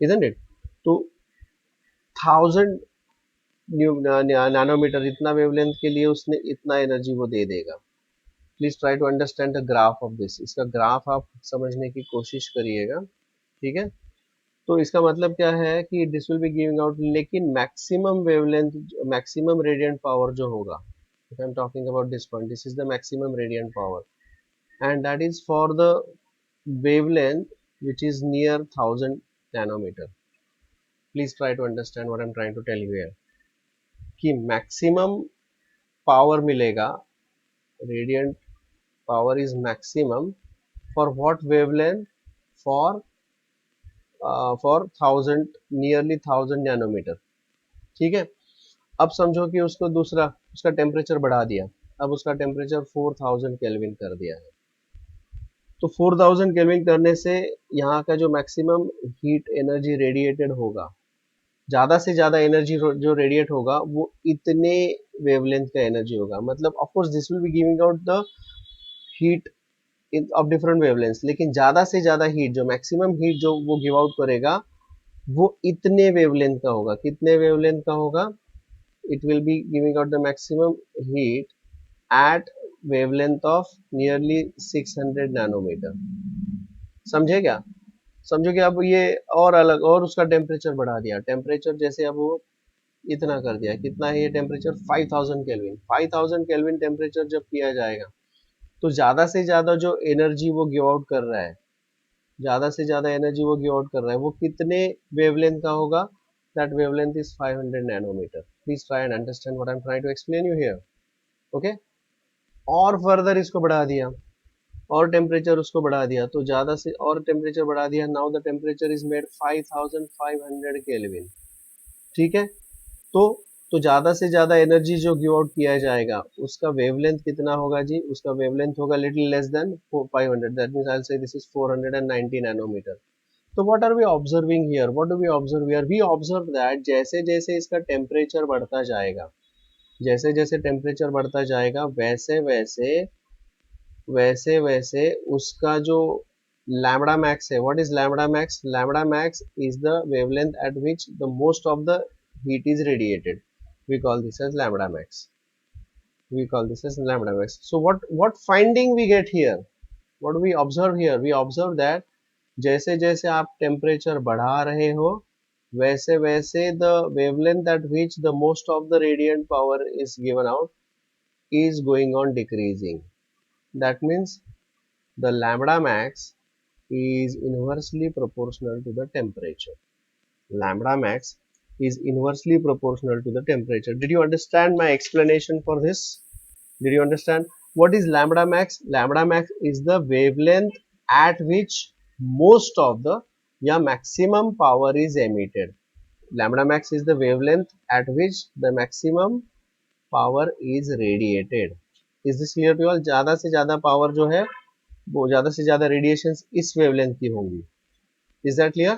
isn't it? तो 1000 नैनोमीटर इतना वेवलेंथ के लिए उसने इतना एनर्जी वो दे देगा. Please try to understand the graph of this. इसका ग्राफ आप समझने की कोशिश करिएगा, ठीक है? तो इसका मतलब क्या है कि this will be giving out, लेकिन maximum wavelength, maximum radiant power जो होगा, if I am talking about this point, this is the maximum radiant power and that is for the wavelength which is near 1000 nanometre. Please try to understand what I am trying to tell you here कि maximum power मिलेगा, radiant power is maximum for what wavelength? For 1000, nearly 1000 nanometre. ठीक है? अब समझो कि उसको दूसरा उसका टेम्परेचर बढ़ा दिया. अब उसका टेम्परेचर 4000 केल्विन कर दिया है. तो 4000 केल्विन करने से यहाँ का जो मैक्सिमम हीट एनर्जी रेडिएटेड होगा, ज्यादा से ज्यादा एनर्जी जो रेडिएट होगा वो इतने वेवलेंथ का एनर्जी होगा. मतलब of course this will be giving out the heat of different wavelengths, लेकिन ज्यादा से ज्यादा हीट, जो मैक्सिमम हीट जो वो गिव आउट करेगा वो इतने वेवलेंथ का होगा. कितने वेवलेंथ का होगा? It will be giving out the maximum heat at wavelength of nearly 600 nanometre. समझे क्या? समझो कि अब ये और अलग और उसका टेम्परेचर बढ़ा दिया. टेम्परेचर जैसे अब वो इतना कर दिया. कितना है ये टेम्परेचर? 5000 केल्विन. 5000 केल्विन टेम्परेचर जब किया जाएगा तो ज्यादा से ज्यादा जो एनर्जी वो गिव आउट कर रहा है, ज्यादा से ज्यादा एनर्जी वो गिव आउट कर रहा है, वो कितने वेवलेंथ का होगा? That wavelength is 500 nanometre. Please try and understand what I am trying to explain you here. Okay? और फर्दर इसको बढ़ा दिया और टेम्परेचर उसको बढ़ा दिया, तो ज्यादा से और टेम्परेचर बढ़ा दिया. Now the temperature is made 5500 kelvin. ठीक है? तो ज्यादा से ज्यादा एनर्जी जो गिव आउट किया जाएगा उसका वेवलेंथ कितना होगा जी? उसका वेवलेंथ होगा little less than 500. That means I will say this is 490 nanometre. तो what are we observing here? What do we observe here? We observe that जैसे जैसे इसका टेम्परेचर बढ़ता जाएगा, जैसे जैसे टेम्परेचर बढ़ता जाएगा वैसे वैसे उसका जो लैम्बडा मैक्स है, what is lambda max? Lambda max is the wavelength eight which the most of the heat is radiated. We call this as lambda max. We call this as lambda max. So what finding we get here? What do we observe here? We observe that जैसे जैसे आप temperature बढ़ा रहे हो वैसे वैसे the wavelength at which the most of the radiant power is given out is going on decreasing. That means the lambda max is inversely proportional to the temperature. Lambda max is inversely proportional to the temperature. Did you understand my explanation for this? Did you understand? What is lambda max? Lambda max is the wavelength at which most of the maximum power is emitted. Lambda max is the wavelength at which the maximum power is radiated. Is this clear to you all? ज़्यादा से ज़्यादा power जो है वो ज़्यादा से ज़्यादा radiations इस wavelength की होंगी. Is that clear?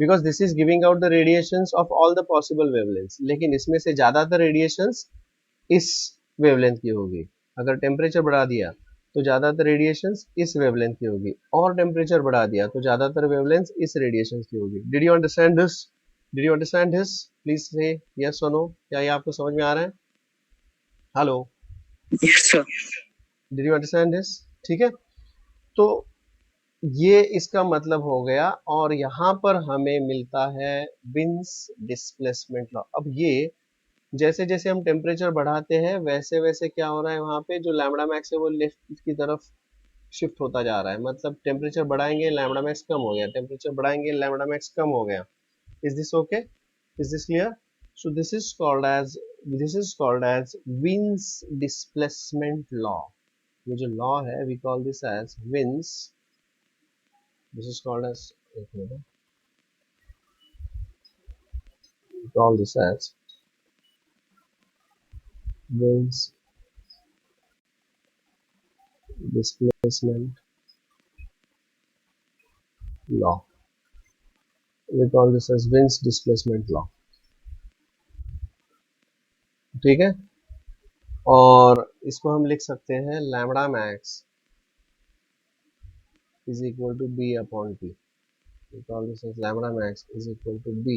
Because this is giving out the radiations of all the possible wavelengths. लेकिन इसमें से ज़्यादातर radiations इस wavelength की होगी. अगर टेम्परेचर बढ़ा दिया तो ज़्यादातर रेडिएशंस इस वेवलेंथ की होगी, और टेम्परेचर बढ़ा दिया तो ज़्यादातर वेवलेंथ इस रेडिएशंस की होगी. Did you understand this? Did you understand this? Please से यस और नो. क्या ये आपको समझ में आ रहा है? Hello, Yes, sir. Did you understand this? ठीक है, तो ये इसका मतलब हो गया, और यहाँ पर हमें मिलता है विंस डिस्प्लेसमेंट लॉ. अब ये जैसे जैसे हम टेम्परेचर बढ़ाते हैं वैसे वैसे क्या हो रहा है, वहां पे जो लैम्बडा मैक्स है वो लेफ्ट की तरफ शिफ्ट होता जा रहा है. मतलब टेम्परेचर बढ़ाएंगे लैम्बडा मैक्स कम हो गया, टेम्परेचर बढ़ाएंगे लैम्बडा मैक्स कम हो गया. Is this okay? Is this clear? So this is called as Wien's displacement law. ये जो लॉ है we call this as Wien's. This is called as, एक minute, we call this as Wien's displacement law. We call this as Wiens displacement law. ठीक है, और इसको हम लिख सकते हैं lambda max is equal to b upon t. We call this as lambda max is equal to b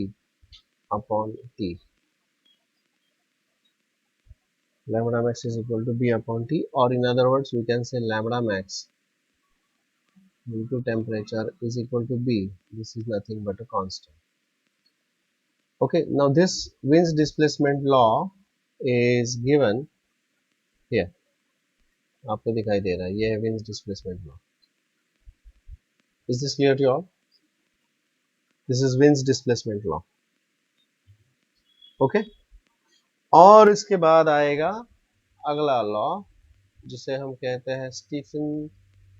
upon t. Lambda max is equal to b upon t, or in other words we can say lambda max into temperature is equal to b. This is nothing but a constant. Okay, now this Wiens displacement law is given here. आपको दिखाई दे रहा है, ये है Wiens displacement law. Is this clear to you all? This is Wiens displacement law. Okay, और इसके बाद आएगा अगला लॉ जिसे हम कहते हैं Stefan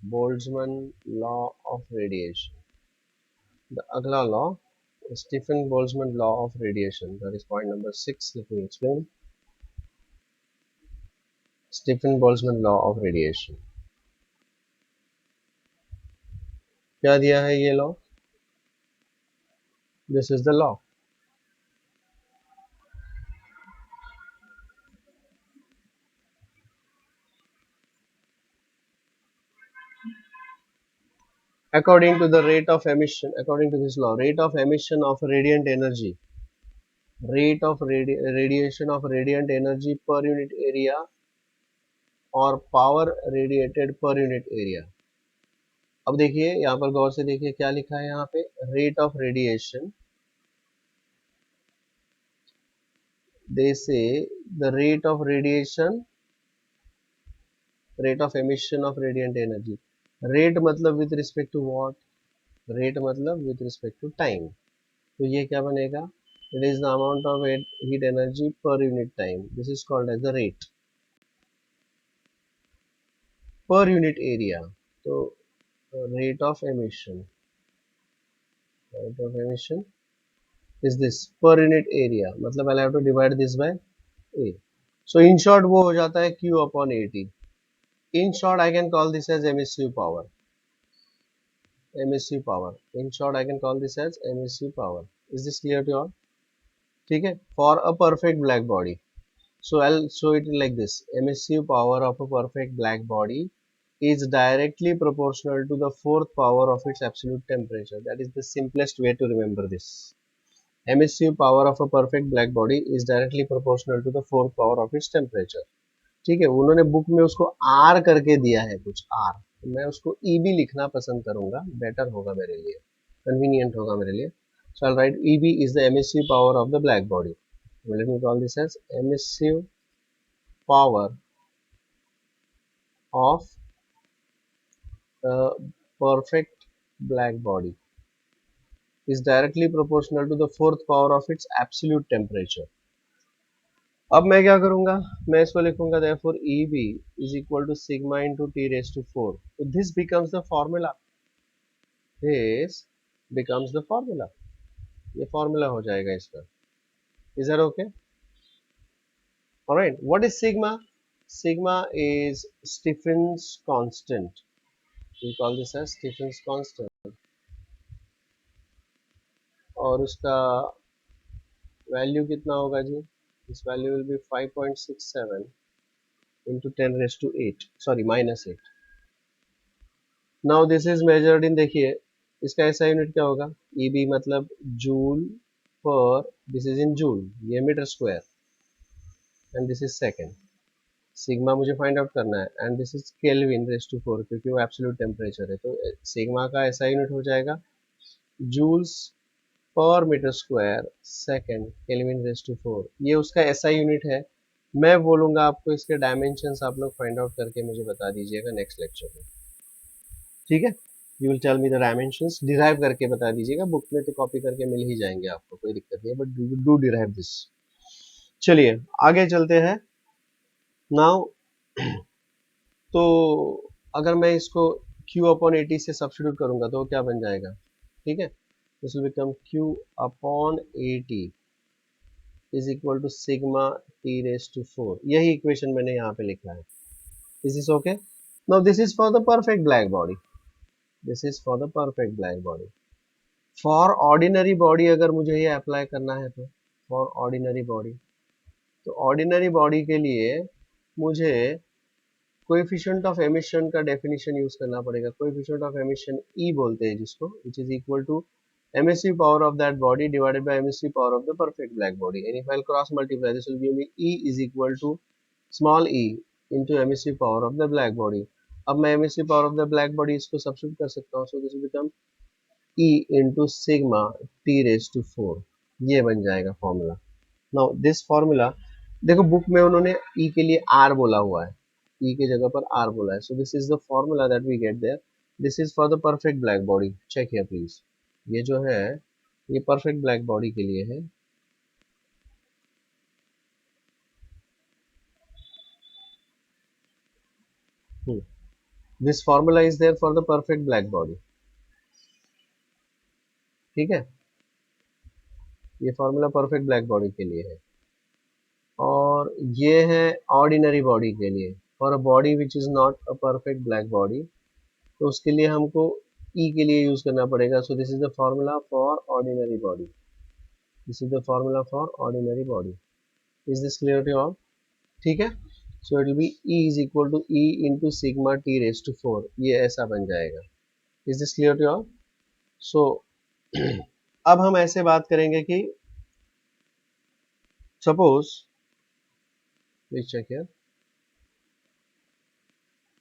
Boltzmann law of radiation. The अगला law Stephen Boltzmann law of radiation. That is point number 6. Let me explain. Stephen Boltzmann law of radiation. क्या दिया है ये law? This is the law. According to the rate of emission, according to this law, rate of emission of radiant energy, rate of radiation of radiant energy per unit area or power radiated per unit area. अब देखिए यहाँ पर गौर से देखिए क्या लिखा है यहाँ पे, rate of radiation. They say the rate of radiation, rate of emission of radiant energy. Rate मतलब with respect to what? Rate मतलब with respect to time. तो ये क्या बनेगा? It is the amount of heat energy per unit time. This is called as the rate per unit area. तो rate of emission is this per unit area. मतलब I'll have to divide this by A. So in short वो हो जाता है Q upon AT. In short I can call this as emissive power. Emissive power. In short I can call this as emissive power. Is this clear to you all? ठीक है, for a perfect black body. So I'll show it like this. Emissive power of a perfect black body is directly proportional to the fourth power of its absolute temperature. That is the simplest way to remember this. Emissive power of a perfect black body is directly proportional to the fourth power of its temperature. ठीक है, उन्होंने book में उसको are करके दिया है कुछ are, तो मैं उसको ई भी लिखना पसंद करूंगा, बेटर होगा मेरे लिए, कन्वीनियंट होगा मेरे लिए. So I'll write EB is the emissive power of the black body. Let me call this as emissive power of a perfect black body is directly proportional to the fourth power of its absolute temperature. अब मैं क्या करूंगा, मैं इसको लिखूंगा therefore EB is equal to sigma into T raised to 4. So this becomes the formula. This becomes the formula. ये formula हो जाएगा इसका. Is that okay? Alright, what is sigma? Sigma is Stephen's constant. We call this as Stephen's constant. और उसका value कितना होगा जी? This value will be 5.67 into 10 raised to 8. Sorry, minus 8. Now this is measured in, देखिए इसका ऐसा unit क्या होगा? EB मतलब joule per, this is in joule, ये metre square, and this is second. Sigma मुझे फाइंड आउट करना है, and this is kelvin raise to 4 क्योंकि वो एब्सोल्यूट टेम्परेचर है. तो सिग्मा का ऐसा यूनिट हो जाएगा joules per metre square second kelvin raise to 4. ये उसका ऐसा यूनिट है. मैं बोलूंगा आपको इसके डायमेंशंस आप लोग फाइंड आउट करके मुझे बता दीजिएगा नेक्स्ट लेक्चर में. ठीक है, you will tell me the dimensions, derive करके बता दीजिएगा. बुक में तो कॉपी करके मिल ही जाएंगे आपको, कोई दिक्कत नहीं है, बट डू डिराइव दिस. चलिए आगे चलते हैं. नाउ तो अगर मैं इसको Q अपॉन 80 से सब्स्टिट्यूट करूंगा तो क्या बन जाएगा? ठीक है, this will become Q upon 80 is equal to sigma T raise to 4. यही इक्वेशन मैंने यहाँ पे लिखा है. Is this okay? Now this is for the perfect black body. This is for the perfect black body. For ordinary body अगर मुझे ये apply करना है तो फॉर ऑर्डिनरी बॉडी, तो ऑर्डिनरी बॉडी के लिए मुझे कोएफिशिएंट ऑफ एमिशन का डेफिनेशन यूज करना पड़ेगा. कोएफिशिएंट ऑफ एमिशन E बोलते हैं जिसको, which is equal to emissive power of that body divided by emissive power of the perfect black body. And if I'll cross multiply, this will give me E is equal to small e into emissive power of the black body. अब मैं emissive power of the black body इसको substitute कर सकता हूँ. So this will become E into sigma T raised to 4. ये बन जाएगा formula. Now this formula देखो बुक में उन्होंने E के लिए R बोला हुआ है, E की जगह पर R बोला है. So this is the formula that we get there. This is for the perfect black body. Check here please. ये जो है ये परफेक्ट ब्लैक बॉडी के लिए है. This formula is there for the perfect black body. ठीक है, ये फॉर्मूला परफेक्ट ब्लैक बॉडी के लिए है. और ये है ऑर्डिनरी बॉडी के लिए. For a body which is not a perfect black body, तो उसके लिए हमको E के लिए यूज करना पड़ेगा. So this is the formula for ordinary body. This is the formula for ordinary body. Is this clear to all? ठीक है, so it will be E is equal to E into sigma T raise to 4. ये ऐसा बन जाएगा. Is this clear to all? So अब हम ऐसे बात करेंगे कि suppose, please check here,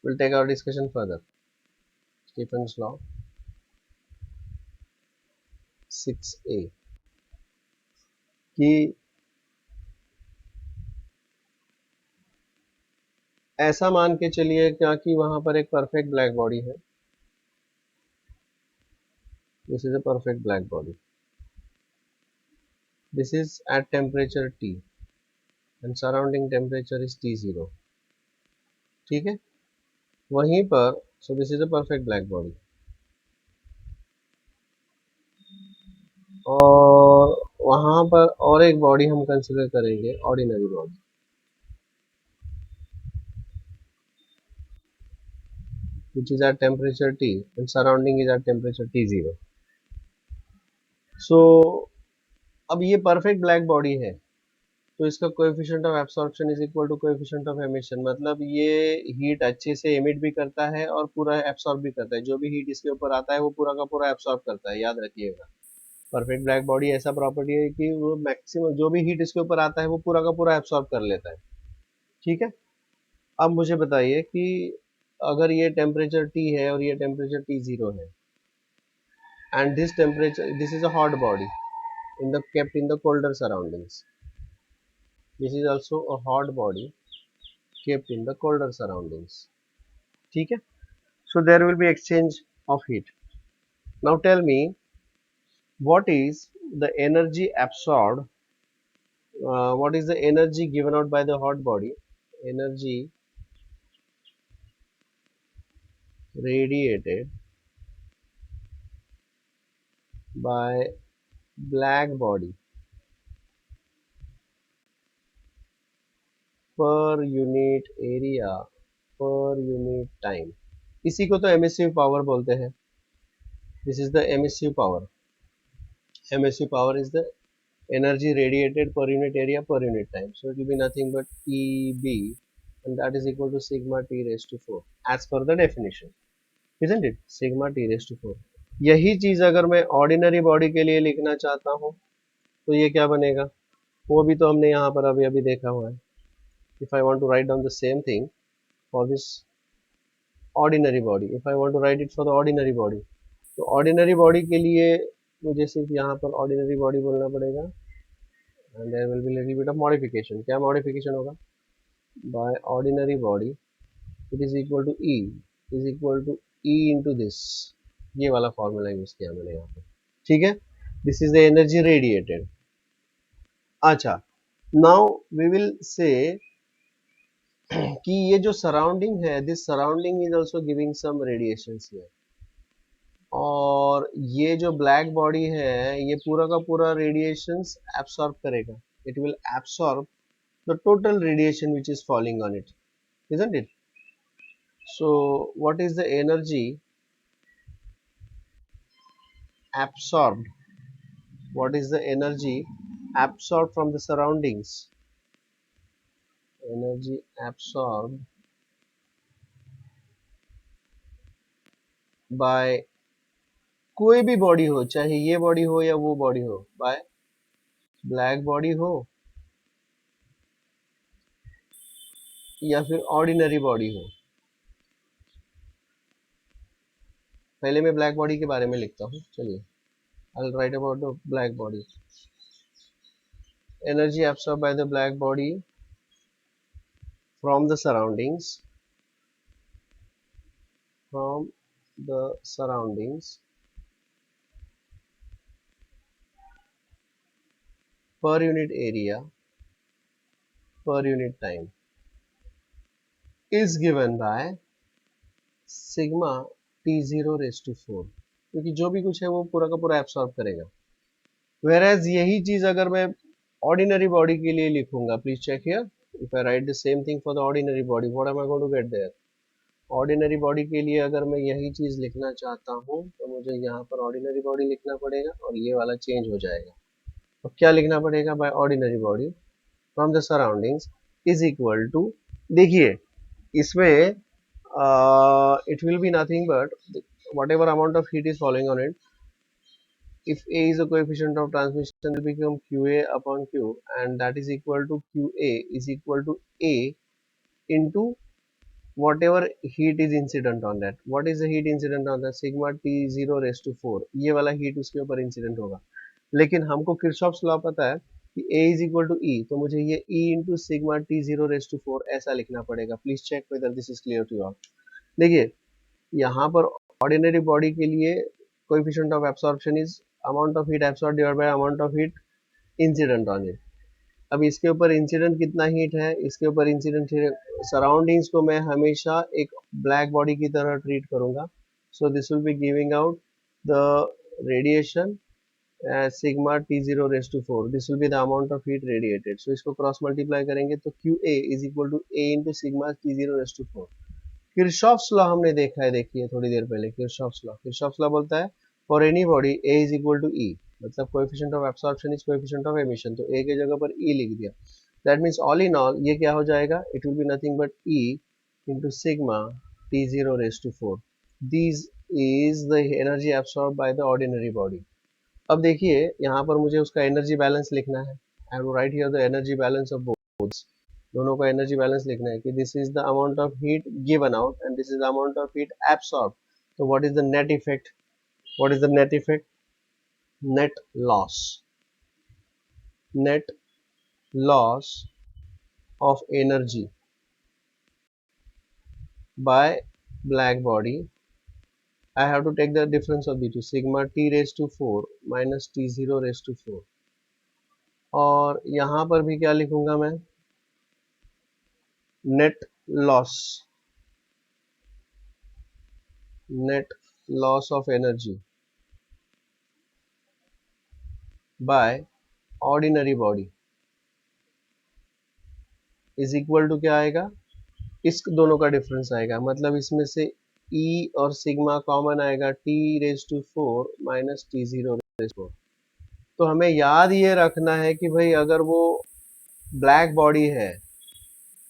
we'll take our discussion further. Stephen's law 6a कि ऐसा मान के चलिए क्या कि वहां पर एक परफेक्ट ब्लैक बॉडी है. This is a perfect black body. This is at temperature T and surrounding temperature is T0. ठीक है, वहीं पर सो this is a perfect black body. और वहां पर और एक बॉडी हम कंसिडर करेंगे ordinary body. which is at temperature T and surrounding is at temperature T0. So अब ये परफेक्ट ब्लैक बॉडी है. तो इसका coefficient of absorption is equal to coefficient of emission, मतलब ये हीट अच्छे से एमिट भी करता है और पूरा एब्सॉर्ब भी करता है। जो भी हीट इसके ऊपर आता है वो पूरा का पूरा एब्सॉर्ब करता है, याद रखिएगा। परफेक्ट ब्लैक बॉडी ऐसा प्रॉपर्टी है कि वो मैक्सिमम जो भी हीट इसके ऊपर आता है वो पूरा का पूरा एब्सॉर्ब कर लेता है। ठीक है, अब मुझे बताइए कि अगर ये टेम्परेचर T है और ये टेम्परेचर T0 है, and this temperature, this is a hot body in the kept in the colder surroundings. This is also a hot body kept in the colder surroundings. ठीक है, so there will be exchange of heat. Now tell me, what is the energy absorbed, what is the energy given out by the hot body, energy radiated by black body per unit area per unit time. इसी को तो emissive power बोलते हैं. This is the emissive power. Emissive power is the energy radiated per unit area per unit time. So it will be nothing but EB, and that is equal to sigma T raised to 4 as per the definition, isn't it? Sigma T raised to 4. यही चीज अगर मैं ordinary body के लिए लिखना चाहता हूँ तो ये क्या बनेगा, वो भी तो हमने यहाँ पर अभी अभी देखा हुआ है. If I want to write down the same thing for this ordinary body, if I want to write it for the ordinary body, तो ordinary body के लिए मुझे सिर्फ यहाँ पर ordinary body बोलना पड़ेगा, and there will be little bit of modification. क्या modification होगा? By ordinary body it is equal to E is equal to E into this, ये वाला फॉर्मूला यूज किया मैंने यहाँ पे. ठीक है, this is the energy radiated. अच्छा, नाउ वी विल से कि ये जो सराउंडिंग है, this surrounding is also giving some radiations here, और ये जो ब्लैक बॉडी है ये पूरा का पूरा रेडिएशंस एब्सॉर्ब करेगा. It will absorb the total radiation which is falling on it, isn't it? So what is the energy absorbed, what is the energy absorbed from the surroundings? Energy absorbed by कोई भी body हो, चाहे ये body हो या वो body हो, bye black body हो या फिर ऑर्डिनरी बॉडी हो. पहले मैं ब्लैक बॉडी के बारे में लिखता हूँ. चलिए, I will write about the black body. Energy absorb by the black body from the surroundings, from the surroundings per unit area per unit time is given by sigma T0 raised to 4, क्योंकि जो भी कुछ है वो पूरा का पूरा absorb करेगा. whereas यही चीज अगर मैं ऑर्डिनरी बॉडी के लिए लिखूंगा, please check here, if I write the same thing for the ordinary body, what am I going to get there? Ordinary body के लिए अगर मैं यही चीज लिखना चाहता हूँ तो मुझे यहाँ पर ऑर्डिनरी बॉडी लिखना पड़ेगा और ये वाला चेंज हो जाएगा. तो क्या लिखना पड़ेगा? By ordinary body from the surroundings is equal to, देखिए इसमें it will be nothing but whatever amount of heat is falling on it, if A is the coefficient of transmission, it will become QA upon Q, and that is equal to QA is equal to A into whatever heat is incident on that. What is the heat incident on that? Sigma T0 raised to 4, ये वाला heat उसके ऊपर incident होगा. लेकिन हमको Kirchhoff's law पता है कि A is equal to E, तो मुझे ये E into sigma T0 raised to 4 ऐसा लिखना पड़ेगा. Please check whether this is clear to you all. देखिए यहाँ पर ऑर्डिनरी बॉडी के लिए coefficient of absorption is amount of heat absorb divided by amount of heat incident on it. अब इसके ऊपर इंसिडेंट कितना हीट है, इसके ऊपर इंसिडेंट सराउंडिंग्स को मैं हमेशा एक ब्लैक बॉडी की तरह ट्रीट करूंगा. So this will be giving out the radiation sigma T0 raised to 4. This will be the amount of heat radiated. So इसको क्रॉस मल्टीप्लाई करेंगे तो QA is equal to A into sigma T0 raised to 4. Kirchhoff's law हमने देखा है, देखिए थोड़ी देर पहले. Kirchhoff's law बोलता है for any body A is equal to E, मतलब coefficient of absorption is coefficient of emission, तो A के जगह पर E लिख दिया. That means all in all ये क्या हो जाएगा, it will be nothing but E into sigma T0 raise to 4. This is the energy absorb by the ordinary body. अब देखिए यहाँ पर मुझे उसका एनर्जी बैलेंस लिखना है. I have to write here the energy balance of both. दोनों का एनर्जी बैलेंस लिखना है कि this is the amount of heat given out and this is the amount of heat absorb. तो what is the net effect, what is the net effect, net loss, net loss of energy by black body. I have to take the difference of the two, sigma T raised to 4 minus T0 raised to 4. और यहाँ पर भी क्या लिखूंगा मैं, net loss, net loss of energy by ordinary body is equal to क्या आएगा, इस दोनों का डिफरेंस आएगा, मतलब इसमें से E और सिग्मा कॉमन आएगा, T raise to 4 minus T0 raise to 4. तो हमें याद ये रखना है कि भाई अगर वो ब्लैक बॉडी है,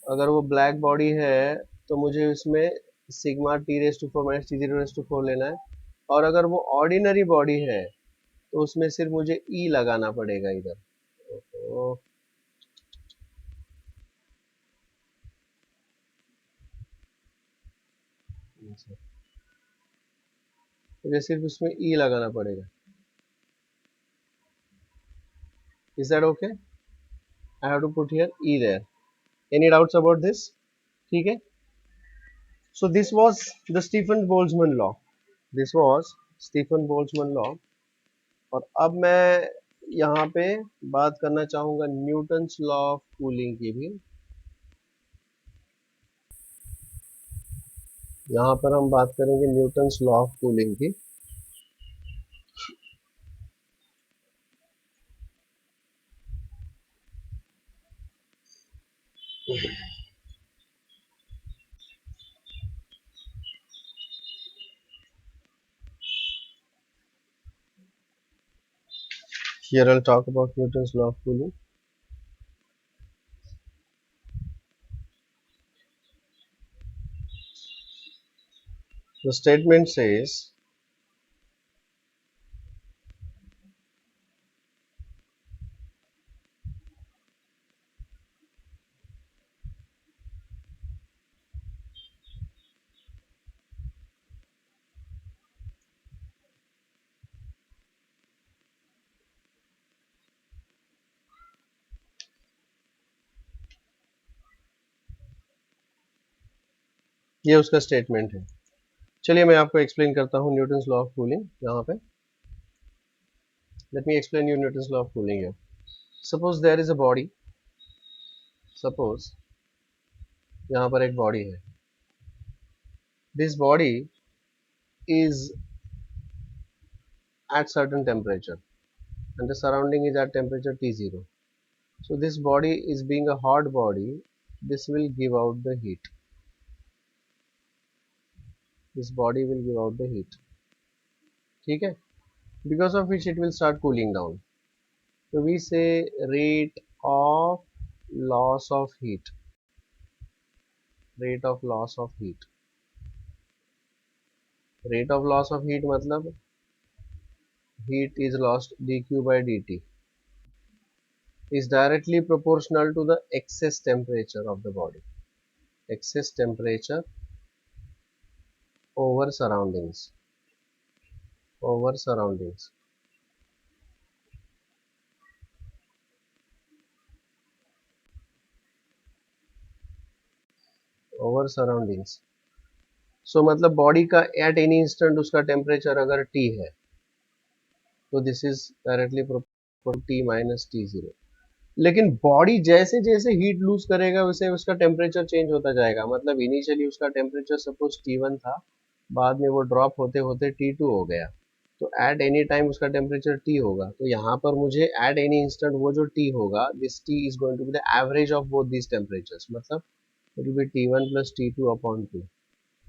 अगर वो ब्लैक बॉडी है तो मुझे इसमें sigma T raise to 4 minus T0 raise to 4 लेना है, और अगर वो ऑर्डिनरी बॉडी है तो उसमें सिर्फ मुझे E लगाना पड़ेगा इधर. तो मुझे सिर्फ उसमें E लगाना पड़ेगा. Is that okay? I have to put here E there. Any doubts about this? ठीक है. So this was the Stephen Boltzmann law. This was Stephen Boltzmann law. और अब मैं यहाँ पे बात करना चाहूँगा न्यूटन्स लॉ ऑफ कूलिंग की भी. यहाँ पर हम बात करेंगे न्यूटन्स लॉ ऑफ कूलिंग की. Here I'll talk about Newton's law of cooling. The statement says ये उसका स्टेटमेंट है. चलिए मैं आपको एक्सप्लेन करता हूँ न्यूटन्स लॉ ऑफ कूलिंग. यहाँ पे let me explain you Newton's law of cooling here. Suppose there is a body, suppose यहाँ पर एक बॉडी है. This body is at certain temperature and the surrounding is at temperature T0. So this body is being a hot body, this will give out the heat. This body will give out the heat. ठीक है? Because of which it will start cooling down. So we say rate of loss of heat. Rate of loss of heat. Rate of loss of heat मतलब heat is lost dq by dt is directly proportional to the excess temperature of the body. Excess temperature over surroundings. Over surroundings. Over surroundings. So मतलब body का at any instant उसका temperature अगर T है तो this is directly proportional T minus T0. लेकिन body जैसे जैसे heat loose करेगा वैसे उसका टेम्परेचर चेंज होता जाएगा. मतलब इनिशियली उसका टेम्परेचर सपोज T1 था, बाद में वो ड्रॉप होते होते T2 हो गया, तो एट एनी टाइम उसका टेम्परेचर T होगा. तो यहाँ पर मुझे एट एनी इंस्टेंट वो जो T होगा, this T is going to be the average of both these temperatures. मतलब it will be T1 plus T2 upon 2.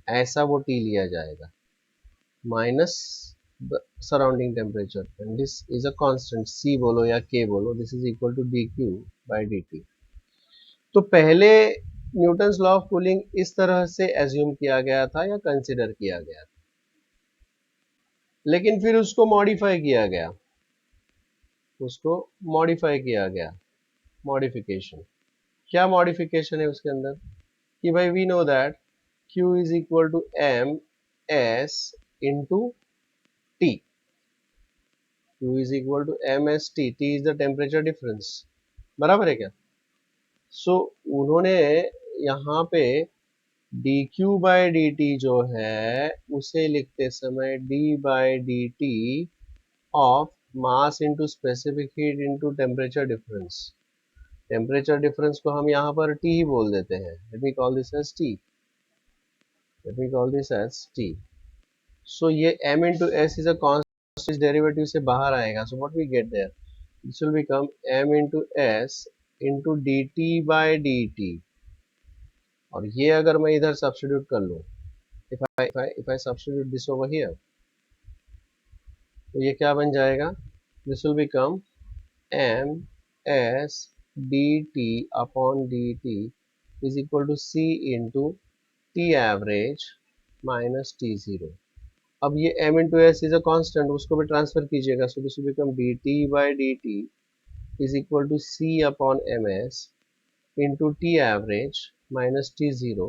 ऐसा वो T लिया जाएगा minus the surrounding temperature and this is a constant C बोलो या K बोलो, this is equal to dq by dt. तो पहले न्यूटन्स लॉ ऑफ कूलिंग इस तरह से एज्यूम किया गया था या कंसिडर किया गया था, लेकिन फिर उसको मॉडिफाई किया गया, मॉडिफिकेशन। क्या मॉडिफिकेशन है उसके अंदर कि भाई we know that Q is equal to M S into T. Q is equal to M S T, T is the temperature difference, बराबर है क्या? सो उन्होंने यहाँ पे dq बाय dt जो है उसे लिखते समय d by dt of mass into specific heat into temperature difference. Temperature difference को हम यहाँ पर T ही बोल देते हैं। Let me call this as T। So ये m into S is a constant, derivative से बाहर आएगा। So what we get there, this will become m into S into dt by dt। और ये अगर मैं इधर सब्स्टिट्यूट कर लूँ, if I substitute this over here, तो ये क्या बन जाएगा, this will become m s dt upon dt is equal to c into T average minus T zero. अब ये m into S is a constant, उसको भी ट्रांसफर कीजिएगा। So this will become dt by dt is equal to c upon M S into T average minus T zero.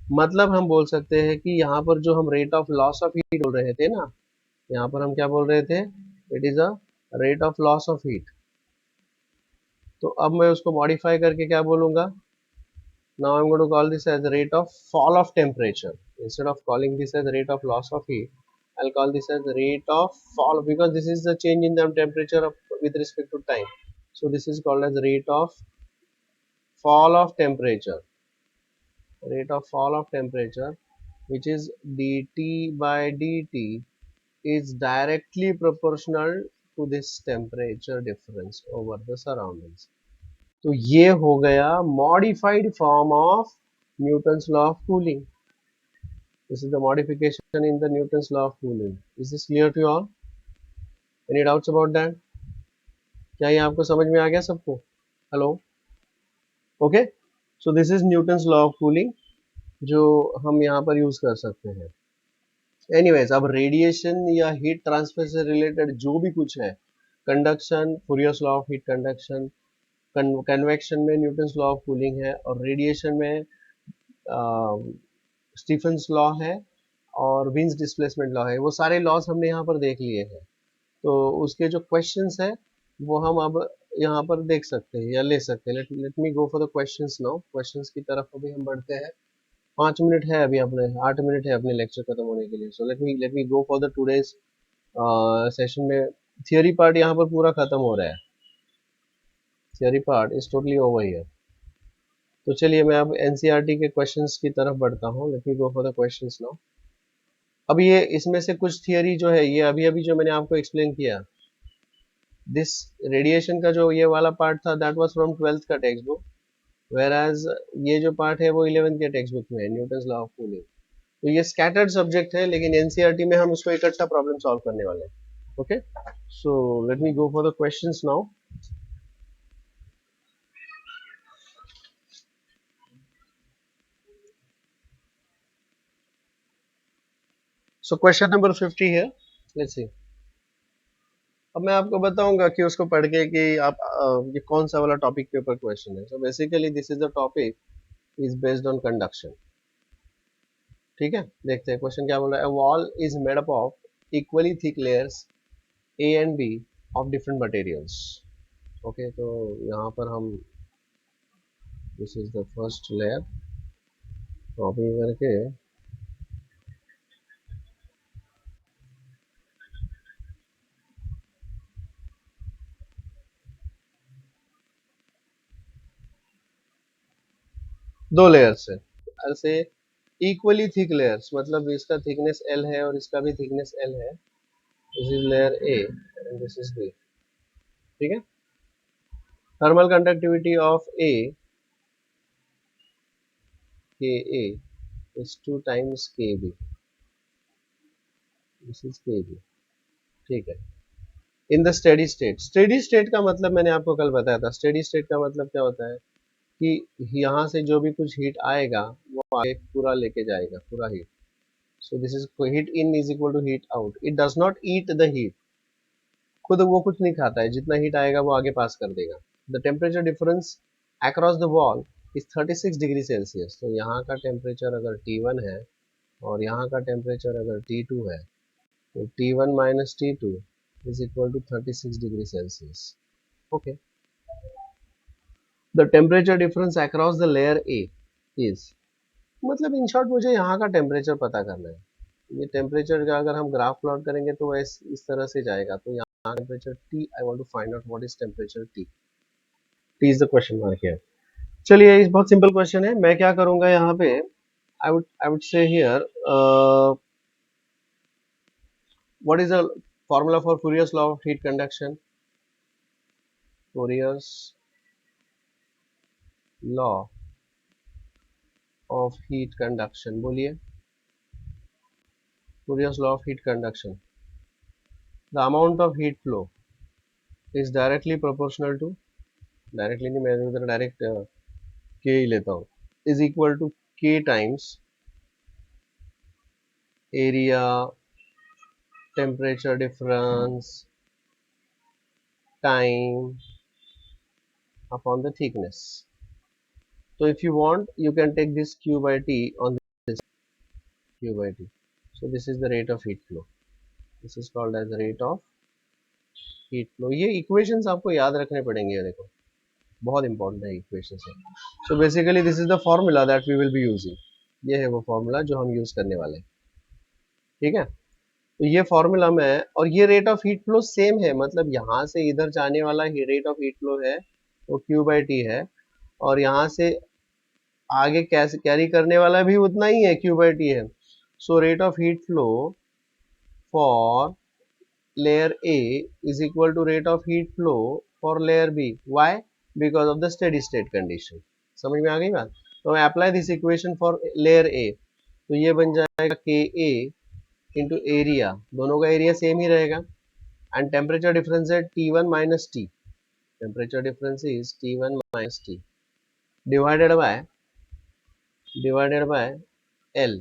मतलब हम बोल सकते हैं कि यहाँ पर जो हम rate of loss of heat बोल रहे थे ना, यहाँ पर हम क्या बोल रहे थे, it is a rate of loss of heat. तो अब मैं उसको मॉडिफाई करके क्या बोलूंगा, now I am going to call this as rate of fall of temperature. Instead of calling this as rate of loss of heat, I will call this as rate of fall, because this is the change in the temperature with respect to time. So this is called as rate of fall of temperature, which is dt by dt is directly proportional to this temperature difference over the surroundings। तो ये हो गया modified form of Newton's law of cooling। This is the modification in the Newton's law of cooling। Is this clear to you all? Any doubts about that? क्या ये आपको समझ में आ गया सबको? Hello, okay. So this is Newton's law of cooling जो हम यहाँ पर यूज कर सकते हैं। एनीवेज, अब रेडिएशन या हीट ट्रांसफर से रिलेटेड जो भी कुछ है, conduction, Fourier's law of heat conduction, convection में न्यूटन्स लॉ ऑफ कूलिंग है, और रेडिएशन में स्टीफन्स लॉ है और विंस डिस्प्लेसमेंट लॉ है। वो सारे लॉज हमने यहाँ पर देख लिए हैं। तो उसके जो क्वेश्चंस है वो हम अब यहाँ पर देख सकते हैं या ले सकते हैं। Let me go for the questions now. Questions की तरफ अभी हम बढ़ते हैं। 5 मिनट है अभी, अपने 8 मिनट है अपने लेक्चर खत्म होने के लिए। So let me go for the today's session में। थियोरी पार्ट यहाँ पर पूरा खत्म हो रहा है, theory part is totally over here. तो चलिए मैं अब एनसीईआरटी के क्वेश्चंस की तरफ बढ़ता हूँ। Let me go for the questions now. अब ये इसमें से कुछ थियोरी जो है, ये अभी अभी जो मैंने आपको एक्सप्लेन किया, दिस रेडिएशन का जो ये वाला पार्ट था, दैट वाज फ्रॉम 12th का टेक्स्ट बुक, वेयरएज ये जो पार्ट है वो 11th के टेक्स्ट बुक में है, न्यूटन्स लॉ ऑफ कूलिंग। तो ये स्कैटर्ड सब्जेक्ट है, लेकिन एनसीईआरटी में हम इसको इकट्ठा प्रॉब्लम सॉल्व करने वाले हैं। Okay, so let me go for the questions now. So question number 50 है, लेट्स सी। अब मैं आपको बताऊंगा कि उसको पढ़ के कि आप ये कौन सा वाला टॉपिक के ऊपर क्वेश्चन है। So basically this is the topic is based on conduction. ठीक है, देखते हैं क्वेश्चन क्या बोल रहा है। Wall is made up of equally thick layers A and B of different materials. Okay, तो यहाँ पर हम, this is the first layer, copy करके दो लेयर्स है, ऐसे इक्वली थिक लेयर्स, मतलब इसका थिकनेस L है और इसका भी थिकनेस L है। This is layer A and this is B। ठीक है, thermal conductivity of A Ka is 2 times Kb। This is Kb। ठीक है, in the steady state. Steady state का मतलब मैंने आपको कल बताया था। स्टेडी स्टेट का मतलब क्या होता है कि यहाँ से जो भी कुछ हीट आएगा वो आगे पूरा लेके जाएगा, पूरा heat. So this is heat in is equal to heat out. It does not eat the heat. खुद वो कुछ नहीं खाता है, जितना हीट आएगा वो आगे पास कर देगा. The temperature difference across the wall is 36 degree Celsius. तो यहाँ का टेम्परेचर अगर T1 है और यहाँ का टेम्परेचर अगर T2 है, तो T1 minus T2 is equal to 36 degree Celsius. Okay. The temperature difference across the layer A is, मतलब इन शॉर्ट मुझे यहाँ का टेम्परेचर पता करना है. ये टेम्परेचर का अगर हम ग्राफ प्लॉट करेंगे तो इस तरह से जाएगा. तो यहाँ temperature T, I want to find out what is temperature T. T is the question mark here. चलिए, ये बहुत सिंपल क्वेश्चन है. मैं क्या करूंगा यहाँ पे, I would say here what is the formula for Fourier's law of heat conduction. Fourier's law of heat conduction, बोलिए. Fourier's law of heat conduction. The amount of heat flow is directly proportional to, directly नहीं, मैं उधर direct K ही लेता हूँ, is equal to K times area, temperature difference, time upon the thickness. So if you want, you can take this Q by T on this Q by T. So this is the rate of heat flow. This is called as the rate of heat flow. ये equations आपको याद रखने पड़ेंगे. देखो, बहुत important है equation से. So basically this is the formula that we will be using. ये है वो फॉर्मूला जो हम यूज करने वाले हैं. ठीक है. तो ये फॉर्मूला में, और ये rate of heat flow same है, मतलब यहाँ से इधर जाने वाला रेट ऑफ हीट फ्लो है वो Q बाई टी है, और यहाँ से आगे कैरी करने वाला भी उतना ही है, Q बाई टी है. So rate of heat flow for layer A is equal to rate of heat flow for layer B. Why? Because of the steady state condition. समझ में आ गई बात. तो मैं apply this equation for layer A. तो ये बन जाएगा KA इंटू एरिया, दोनों का एरिया सेम ही रहेगा, एंड टेम्परेचर डिफरेंस है T1 minus T. Temperature difference is T1 minus T divided by L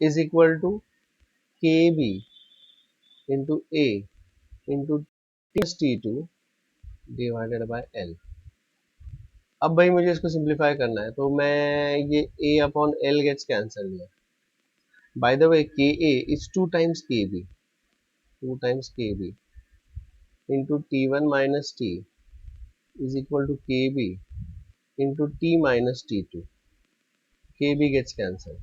is equal to KB into A into T2 divided by L. अब भाई मुझे इसको simplify करना है, तो मैं ये A upon L gets cancel here. By the way KA is 2 times KB into T1 minus T is equal to KB into T minus T2. KB gets cancelled.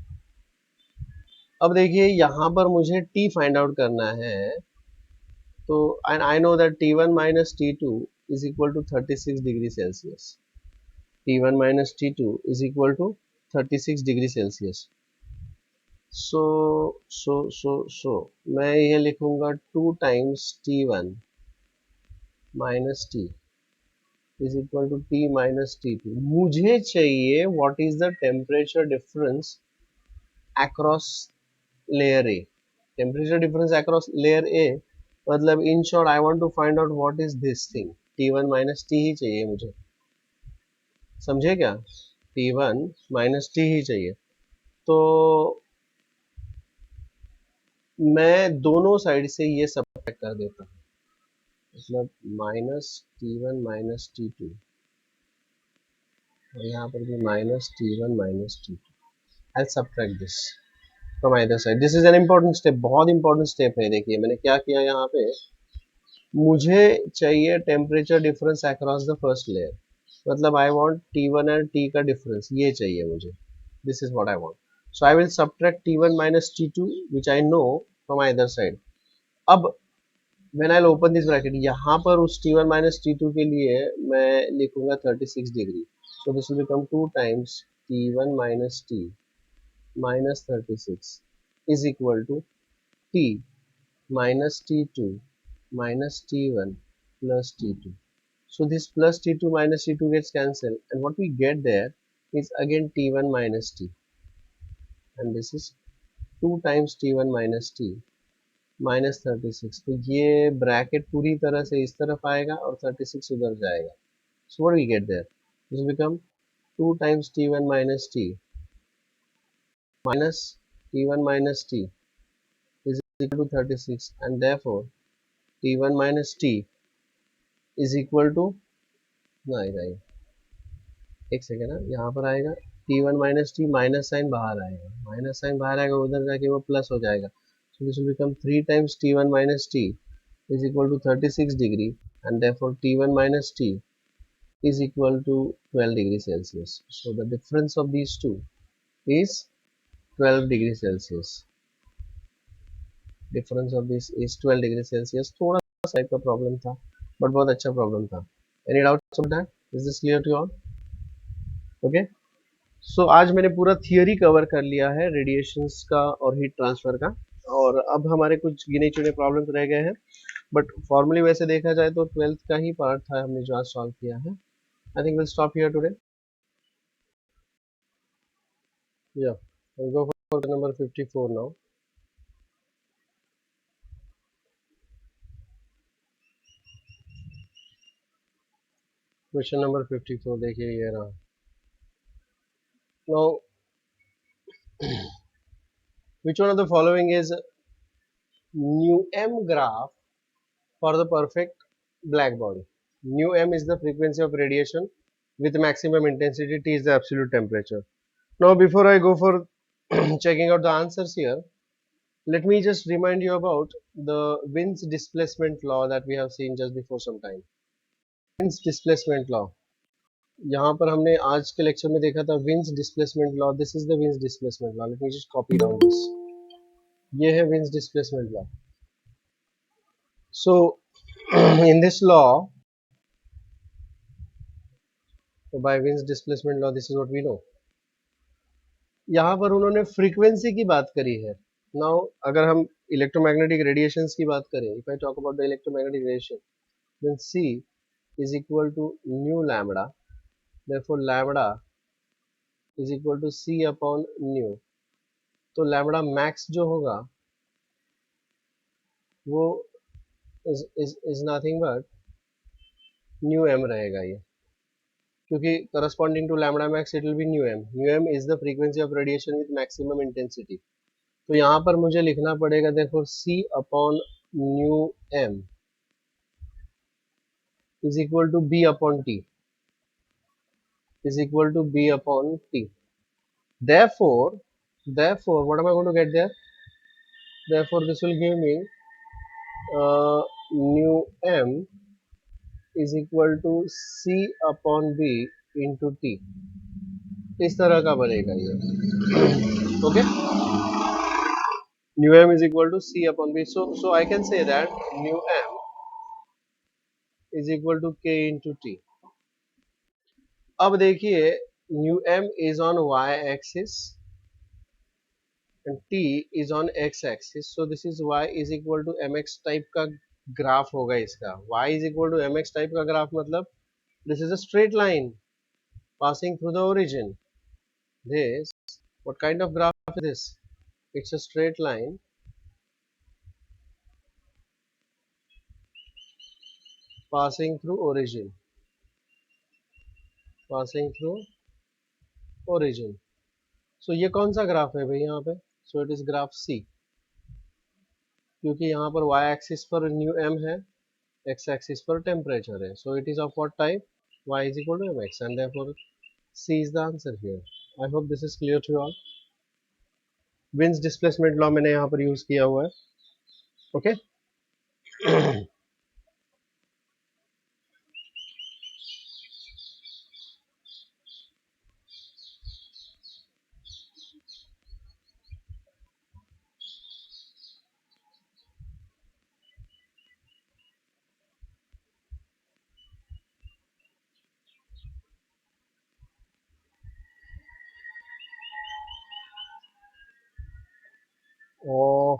अब देखिए यहाँ पर मुझे T फाइंड आउट करना है, तो and I know that T1 minus T2 is equal to 36 degree Celsius. T1 minus T2 is equal to 36 degree Celsius. So मैं ये लिखूंगा 2 times T1 minus T is equal to T minus T2. मुझे चाहिए what is the temperature difference across layer A. Temperature difference across layer A मतलब in short I want to find out what is this thing. T1 minus T ही चाहिए मुझे, समझे क्या? T1 minus T ही चाहिए. तो मैं दोनों साइड से ये सब्ट्रैक्ट कर देता हूँ, मतलब माइनस T1 माइनस T2, और यहाँ पर भी minus T1 minus T2. I subtract this from either side. This is an important step, बहुत इंपॉर्टेंट स्टेप है. देखिए मैंने क्या किया यहाँ पे, मुझे चाहिए temperature difference across the first layer, मतलब I want T1 and T का डिफरेंस, ये चाहिए मुझे. This is what I want. So I will subtract T1 minus T2 which I know from either side. अब when I'll open this bracket, यहाँ पर उस T1 minus T2 के लिए मैं लिखूंगा 36 degree. So this will become 2 times T1 minus T minus 36 is equal to T minus T2 minus T1 plus T2. So this plus T2 minus T2 gets cancelled, and what we get there is again T1 minus T, and this is 2 times T1 minus T minus 36. तो ये bracket पूरी तरह से इस तरफ आएगा और 36 उधर जाएगा. So what we get there, this will become 2 times t1 minus t minus t1 minus t is equal to 36, and therefore t1 minus t is equal to, नहीं, एक सेकेंड ना, यहाँ पर आएगा t1 minus T, minus sign बाहर आएगा, minus sign बाहर आएगा, उधर जाके वो प्लस हो जाएगा. So this will become 3 times t1 minus t is equal to 36 degree, and therefore t1 minus t is equal to 12 degrees Celsius. So the difference of these two is 12 degrees Celsius. Difference of this is 12 degrees Celsius. थोड़ा सा type का problem था, but बहुत अच्छा problem था. Any doubts on that? Is this clear to you all? Okay. So आज मैंने पूरा थियरी कवर कर लिया है रेडिएशंस का और हीट ट्रांसफर का, और अब हमारे कुछ गिने चुने प्रॉब्लम्स रह गए हैं, बट फॉर्मली वैसे देखा जाए तो 12th का ही पार्ट था हमने जो आज सॉल्व किया है. I think will stop here today. या we'll go for number 54 now. Question number 54 देखिए, ये रहा. Now which one of the following is nu m graph for the perfect black body? Nu m is the frequency of radiation with maximum intensity. T is the absolute temperature. Now before I go for checking out the answers here, let me just remind you about the Wien's displacement law that we have seen just before some time. Wien's displacement law, यहाँ पर हमने आज के lecture में देखा था Wien's displacement law. This is the Wien's displacement law. Let me just copy down this. ये है Wien's displacement law. So in this law, so by Wien's displacement law, this is what we know. यहाँ पर उन्होंने frequency की बात करी है. Now अगर हम इलेक्ट्रोमैग्नेटिक रेडिएशंस की बात करें, if I talk about the electromagnetic radiation, then C is equal to nu lambda, therefore lambda is equal to C upon nu. तो lambda max जो होगा वो is nothing but nu m रहेगा ये, क्योंकि corresponding to lambda max it will be nu m. Nu m is the frequency of radiation with maximum intensity. तो यहाँ पर मुझे लिखना पड़ेगा देखो C upon nu m is equal to B upon T, is equal to B upon T. Therefore what am I going to get there? Therefore this will give me nu m is equal to C upon B into T. इस तरह का बनेगा ये. Okay, nu m is equal to C upon B. So I can say that nu m is equal to K into T. अब देखिए nu m is on y axis and T is on x axis. So this is y is equal to mx type का graph होगा इसका. Y is equal to mx type का graph मतलब this is a straight line passing through the origin. This, what kind of graph is this? It's a straight line passing through origin, passing through origin. So ये कौन सा graph है भाई यहाँ पे? So it is graph C, क्योंकि यहाँ पर y axis पर nu m है, x axis पर temperature है. So it is of what type? Y is equal to mx, and therefore C is the answer here. I hope this is clear to you all. Wien's displacement law मैंने यहाँ पर use किया हुआ है. Okay. Oh,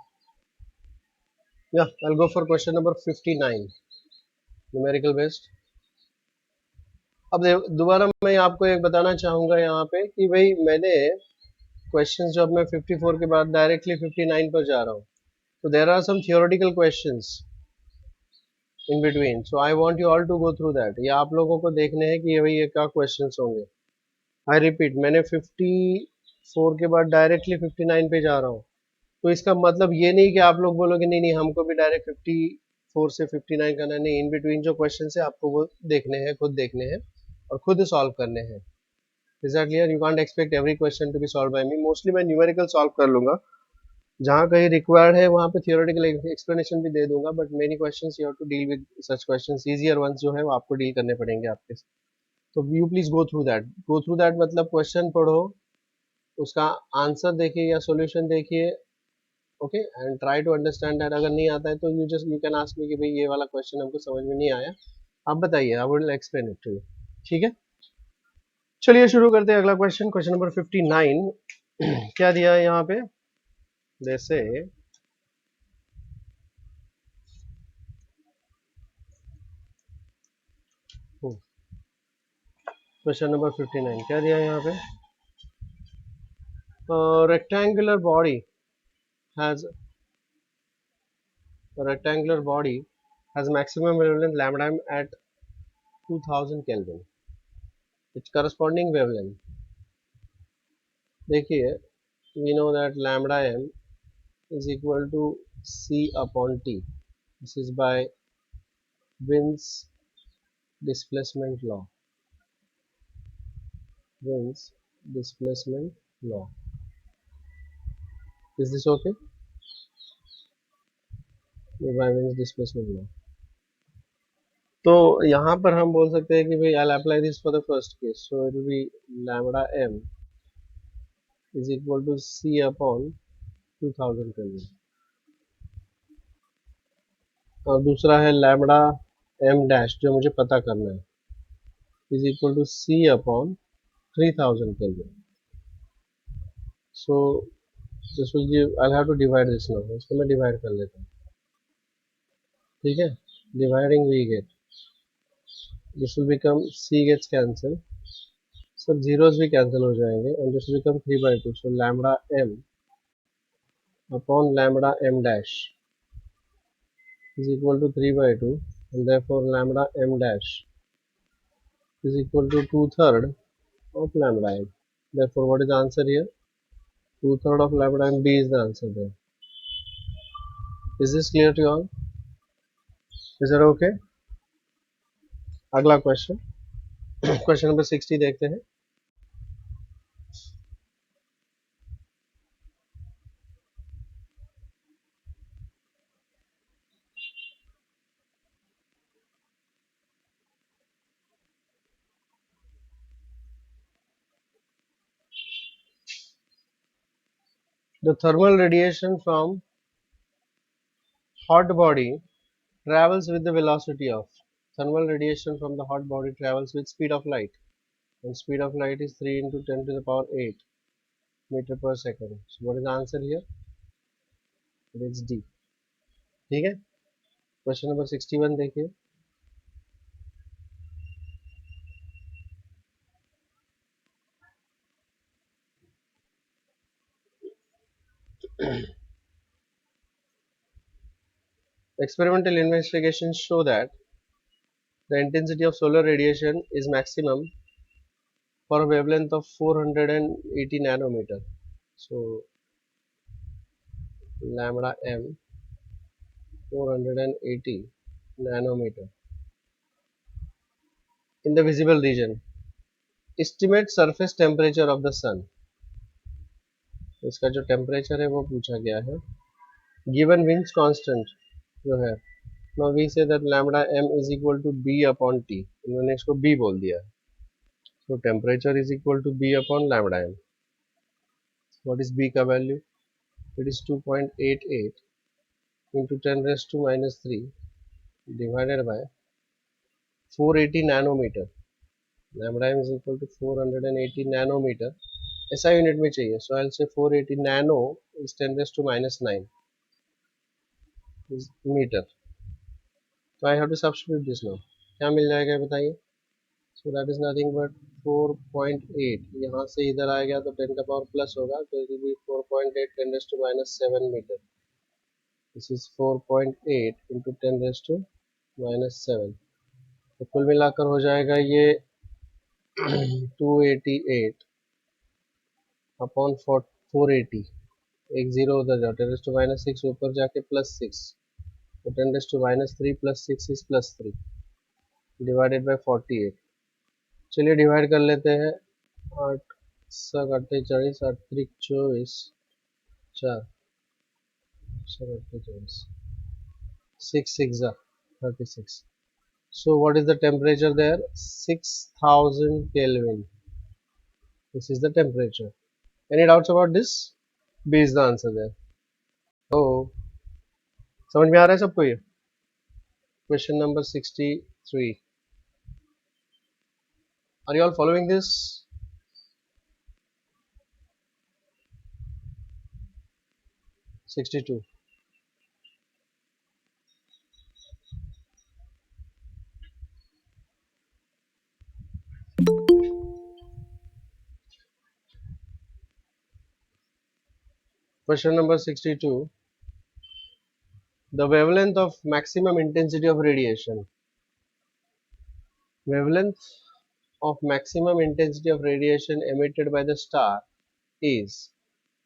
yeah, I'll go for question number 59, numerical based. अब दोबारा मैं आपको एक बताना चाहूँगा यहाँ पे कि भाई मैंने क्वेश्चंस जो अब मैं 54 के बाद डायरेक्टली 59 पर जा रहा हूँ. तो there are some theoretical questions in between. So I want you all to go through that. ये आप लोगों को देखने हैं कि ये भाई ये क्या क्वेश्चंस होंगे. आई रिपीट, मैंने 54 के बाद डायरेक्टली 59 पे जा रहा हूँ. तो इसका मतलब ये नहीं कि आप लोग बोलोगे नहीं नहीं हमको भी डायरेक्ट 54 से 59 करना है. नहीं, इन बिटवीन जो क्वेश्चन है आपको वो देखने हैं, खुद देखने हैं और खुद सॉल्व करने हैं. Is that clear? You can't expect every question to be solve by me. Mostly मैं न्यूमेरिकल सॉल्व कर लूंगा, जहाँ कहीं रिक्वायर्ड है वहाँ पे थियोरेटिकल एक्सप्लेनेशन भी दे दूंगा, but many questions you have to deal with such questions. Easier ones जो है वो आपको डील करने पड़ेंगे आपके. तो you please go through that. Go through that मतलब क्वेश्चन पढ़ो, उसका आंसर देखिए या सॉल्यूशन देखिए, okay, and try to understand that. अगर नहीं आता है तो यू कैन आस्क मी कि भाई ये वाला क्वेश्चन हमको समझ में नहीं आया, आप बताइए, I will explain it to you. ठीक है, चलिए शुरू करते हैं अगला क्वेश्चन. Question number 59. क्या दिया है यहाँ पे? जैसे क्वेश्चन नंबर 59 क्या दिया है यहाँ पे? Rectangular body has a rectangular body has maximum wavelength lambda m at 2000 Kelvin. Its corresponding wavelength. देखिए, we know that lambda m is equal to c upon t. This is by Wien's displacement law. Wien's displacement law. Is this okay? By Wien's displacement law. तो यहाँ पर हम बोल सकते हैं कि भाई I'll apply this for the first case. So it will be lambda m is equal to c upon 2000 Kelvin. और दूसरा है lambda m dash जो मुझे पता करना है is equal to c upon 3000 Kelvin. So this will give, I'll have to divide this now. इसको मैं divide कर लेता हूँ. ठीक है, dividing we get, this will become c gets cancelled, सब zeros भी cancel हो जाएंगे, and this will become 3/2. So lambda m upon lambda m dash is equal to 3/2, and therefore lambda m dash is equal to 2/3 of lambda m. Therefore what is the answer here? 2/3 of lambda m. B is the answer there. Is this clear to you all? Is that okay? अगला question, question number 60 देखते हैं. The thermal radiation from hot body travels with the velocity of, thermal radiation from the hot body travels with speed of light, and speed of light is 3 into 10 to the power 8 meter per second. So what is the answer here? It is D. ठीक है, question number 61 देखिए. Experimental investigations show that the intensity of solar radiation is maximum for a wavelength of 480 nanometer. So lambda m 480 nanometer in the visible region. Estimate surface temperature of the sun. इसका जो temperature है वो पूछा गया है. Given winds constant जो है, now we say that lambda m is equal to b upon t. इन्होंने इसको b बोल दिया है. So temperature is equal to b upon lambda m. What is b का value? It is 2.88 into 10 raised to minus 3 divided by 480 nanometer. Lambda m is equal to 480 nanometer. ऐसा unit में चाहिए. So I'll say 480 nano is 10 raised to minus 9 is meter. So I have to substitute this now. क्या मिल जाएगा बताइए? So that is nothing but 4.8. यहाँ से इधर आएगा तो 10 का पावर प्लस होगा, तो it will be 4.8 10 raised to minus 7 meter. This is 4.8 into 10 raised to -7, तो कुल मिलाकर हो जाएगा ये 288 अपॉन 480, एक जीरो उधर जाओ, 10⁻6 ऊपर जाके +6, तो 10⁻³ + 6 इज +3 डिवाइडेड बाय 48। चलिए डिवाइड कर लेते हैं, 8 सा करते 40, 8 त्रिक 24, 4 सा करते 24, 6 6 36. So what is the temperature there? 6000 Kelvin. This is the temperature. Any doubts about this? B is the answer there. Oh, समझ में आ रहा है सबको ये? Question number 63. Are you all following this? (62) Question number 62. The wavelength of maximum intensity of radiation. Wavelength of maximum intensity of radiation emitted by the star is,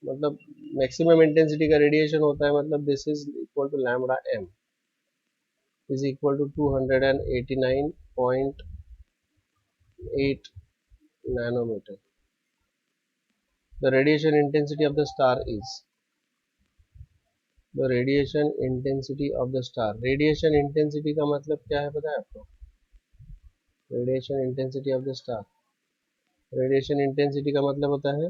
मतलब maximum intensity का radiation होता है, मतलब this is equal to lambda m is equal to 289.8 nanometer. The radiation intensity of the star is, the radiation intensity of the star. Radiation intensity का मतलब क्या है पता है आपको? Radiation intensity of the star. Radiation intensity का मतलब होता है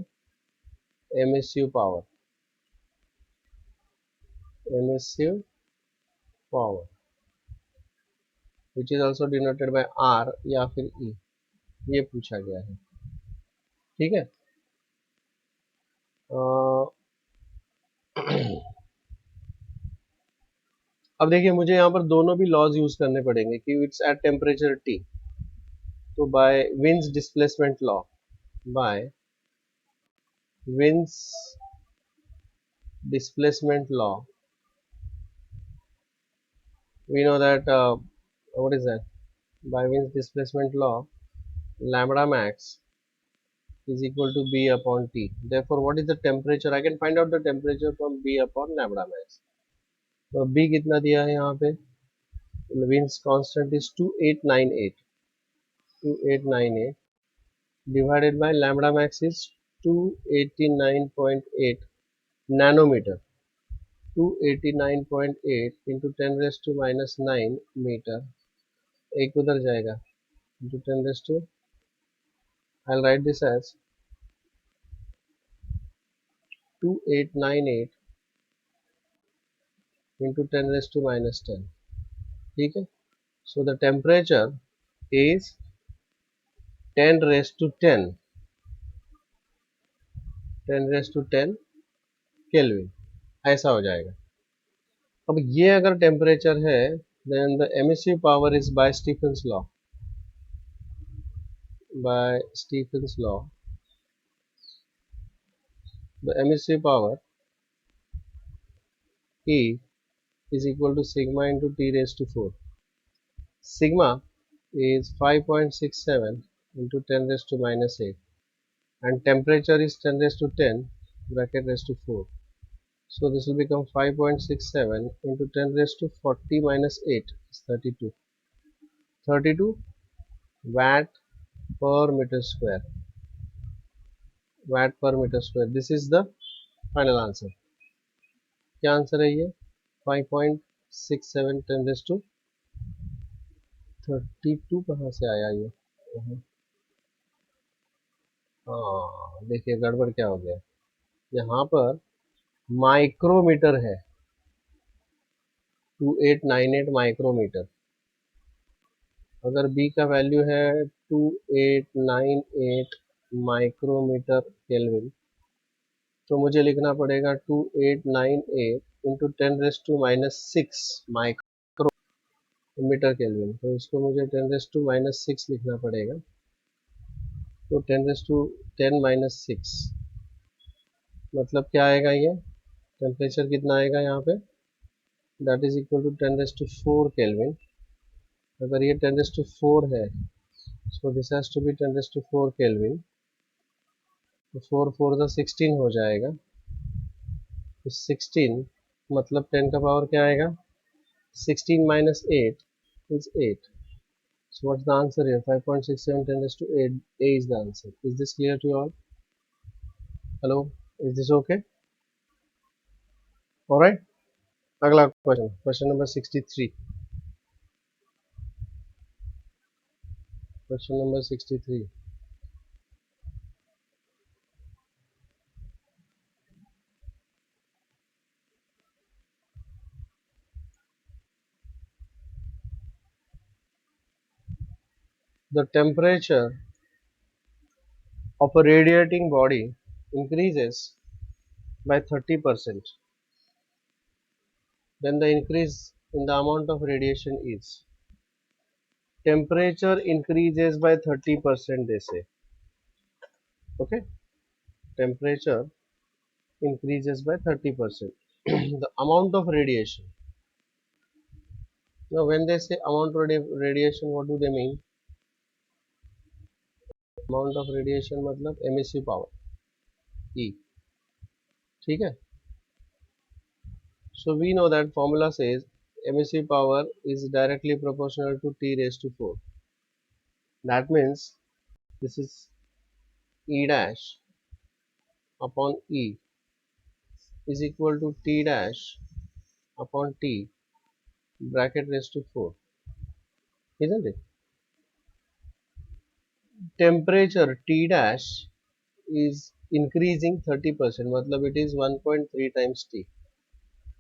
emissive power. Emissive power, which is also denoted by R या फिर E. ये पूछा गया है, ठीक है। अब देखिए मुझे यहाँ पर दोनों भी लॉज यूज करने पड़ेंगे कि इट्स एट टेम्परेचर T, तो bye winds displacement law, bye winds displacement law, we know that what is that, by Wiens displacement law, lambda max is equal to B upon T. Therefore what is the temperature? I can find out the temperature from B upon lambda max. तो B कितना दिया है यहाँ पे? Wiens constant is 2898 divided by lambda max is 289.8 nanometer. 289.8 into 10⁻⁹ metre, एक उधर जाएगा, into 10⁻, I'll write this as 2898 into 10⁻⁻, ठीक है। So the temperature is 10⁻10 kelvin, ऐसा हो जाएगा। अब ये अगर टेम्परेचर है, then the emissive power is by Stephen's law. By Stephen's law, the emissive power E is equal to sigma into T⁻⁴. Sigma is 5.67 into 10⁻⁻8 and temperature is 10⁻10 bracket raised to 4. So this will become 5.67 into 10⁻40⁻8 is 32. 32 watt per meter square. Watt per meter square. This is the final answer. क्या answer है ये? 5.67 10⁻32 कहाँ से आया ये? हाँ देखिए गड़बड़ क्या हो गया, यहाँ पर माइक्रोमीटर है, 2898 माइक्रोमीटर। अगर B का वैल्यू है 2898 माइक्रोमीटर केल्विन, तो मुझे लिखना पड़ेगा 2898 इंटू 10⁻⁻6 माइक्रोमीटर केल्विन, तो इसको मुझे 10⁻⁻6 लिखना पड़ेगा। तो 10⁻10⁻6 मतलब क्या आएगा, ये टेम्परेचर कितना आएगा यहाँ पे, that is equal to 10⁻4 kelvin अगर ये 10⁴ है, so this has to be 10⁴ kelvin, तो 4 4 ज़ा 16 हो जाएगा, तो 16 मतलब 10 का पावर क्या आएगा, 16 minus 8 is 8. So what's the answer here? 5.67 10⁸ A is the answer. Is this clear to you all? Hello, is this okay? All right. अगला question, question number 63. Question number 63. The temperature of a radiating body increases by 30%. Then the increase in the amount of radiation is. Temperature increases by 30%, they say. Okay, temperature increases by 30%. The amount of radiation. Now when they say amount of radiation, what do they mean? Amount of radiation मतलब emissive power E. ठीक है, so we know that formula says emissive power is directly proportional to T raised to 4. That means this is E dash upon E is equal to T dash upon T bracket raised to 4, isn't it? Temperature T dash is increasing 30%, मतलब it is 1.3 times T.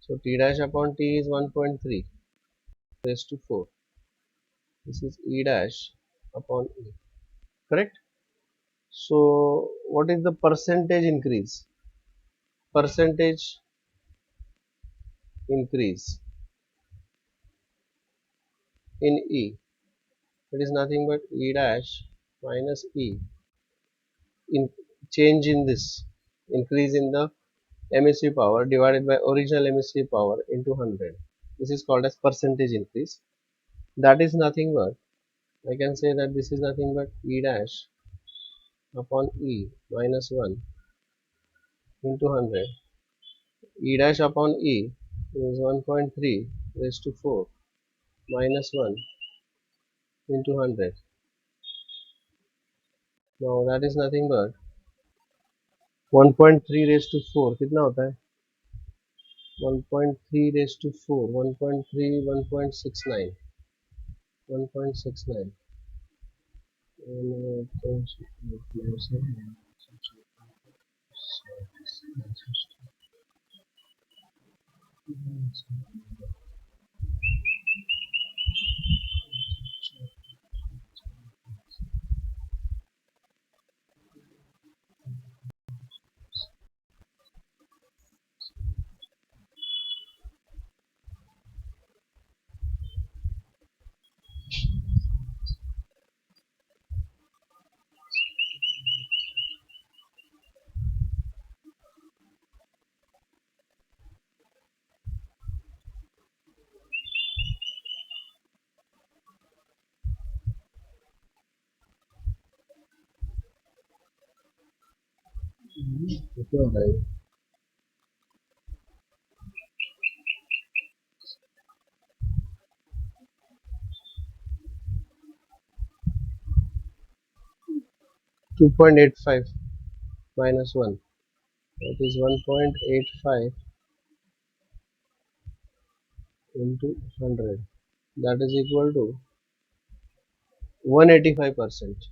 So T dash upon T is 1.3 raised to 4. This is E dash upon E. Correct? So what is the percentage increase? Percentage increase in E. It is nothing but E dash minus E. In change in this, increase in the emissive power divided by original emissive power into 100. This is called as percentage increase. That is nothing but, I can say that this is nothing but E dash upon E minus 1 into 100. E dash upon E is 1.3 raised to 4 minus 1 into 100. Now that is nothing but 1.3 raised to 4 कितना होता है, 1.3 raised to 4, 1.3 1.69 1.69 कितना होता है, 2.85 minus 1, that is 1.85 into 100, that is equal to 185%.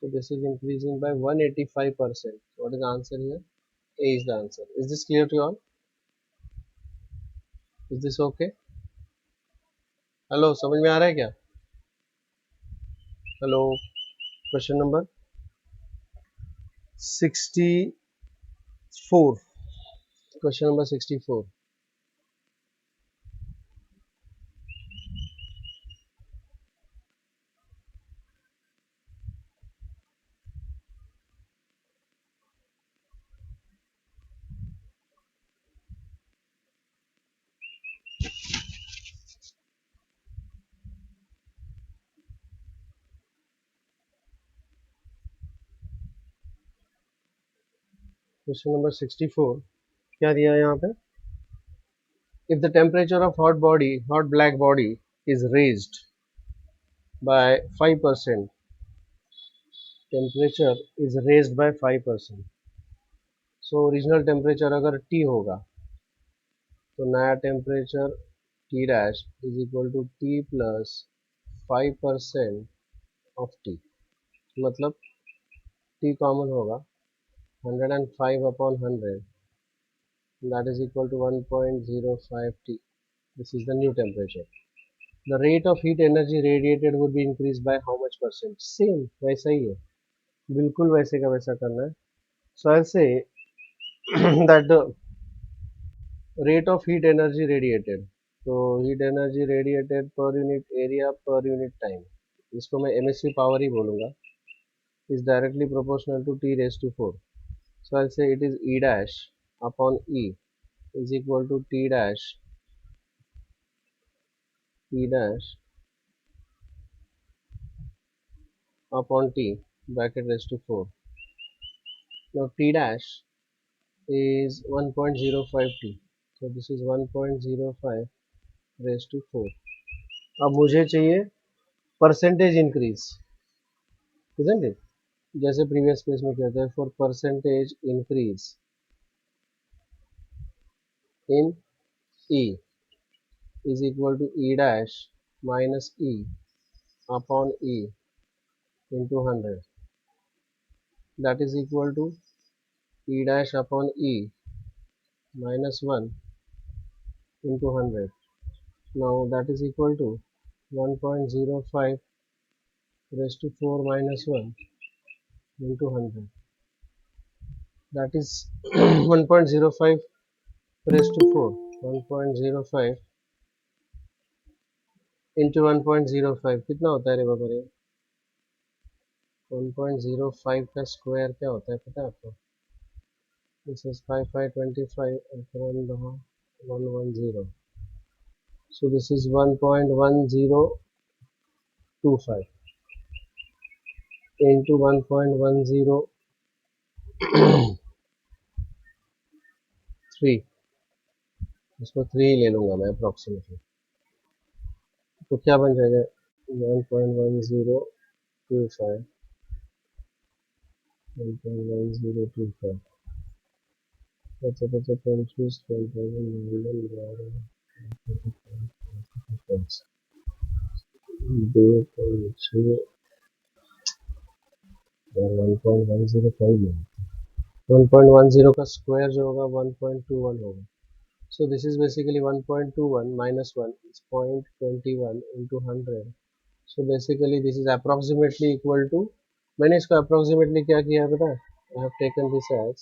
So this is increasing by 185%. What is the answer here? A is the answer. Is this clear to you all? Is this okay? Hello, समझ में आ रहा है क्या? Hello, question number 64. Question number 64. Question number 64 क्या दिया है यहाँ पे? If the temperature of hot black body is raised by 5%, temperature is raised by 5%. So original temperature अगर T होगा तो नया temperature T dash is equal to T plus 5% of T. मतलब T common होगा 105 upon 100, that is equal to 1.05 T. This is the new temperature. The rate of heat energy radiated would be increased by how much percent? Same, वैसा ही है, बिल्कुल वैसे का वैसा करना है. So I'll say that the rate of heat energy radiated, तो heat energy radiated per unit area per unit time, इसको मैं MSV power ही बोलूँगा, is directly proportional to T raised to 4. So I'll say it is E dash upon E is equal to T dash upon T bracket raised to 4. Now T dash is 1.05 T. So this is 1.05 raised to 4. अब मुझे चाहिए percentage increase, isn't it? जैसे previous case में कहते हैं for percentage increase in E is equal to E dash minus E upon E into 100. That is equal to E dash upon E minus 1 into 100. Now that is equal to 1.05 raised to 4 minus 1 into 100. That is 1.05 raised to 4. 1.05 into 1.05 कितना होता है रे बाबा रे? 1.05 का square क्या होता है पता है आपको? This is 5525 upon the 110. So this is 1.1025 into 1.103. इसको 3 ले लूँगा मैं अप्रॉक्सीमेटली, तो क्या बन जाएगा? 1.1025 1.1025 अच्छा 25 1.105 1.10 का स्क्वायर जो होगा 1.21 होगा. So this is basically 1.21 minus 1 is 0.21 into 100. So basically this is approximately equal to, मैंने इसको approximately क्या किया है पता है? I have taken this as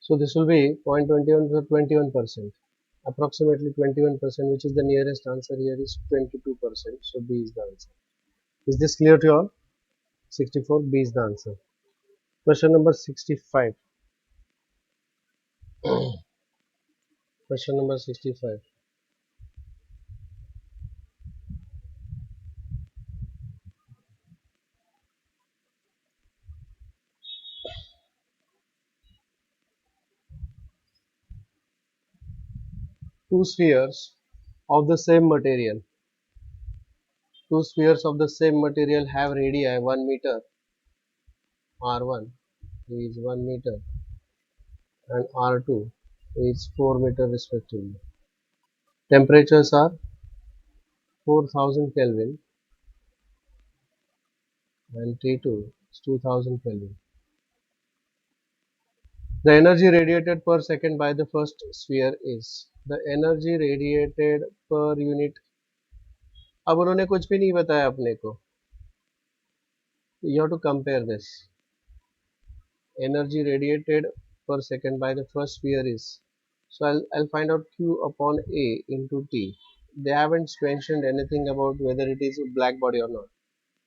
so this will be 0.21 to 21%, approximately 21%, which is the nearest answer here is 22%. So B is the answer. Is this clear to you all? 64, B is the answer. Question number 65. Question number 65. Two spheres of the same material. Two spheres of the same material have radii 1 meter, R1 is 1 meter and R2 is 4 meter respectively. Temperatures are 4000 Kelvin and T2 is 2000 Kelvin. The energy radiated per second by the first sphere is, the energy radiated per unit. अब उन्होंने कुछ भी नहीं बताया अपने को. You have to compare this. Energy radiated per second by the first sphere is, so I'll find out Q upon A into T. They haven't mentioned anything about whether it is a black body or not,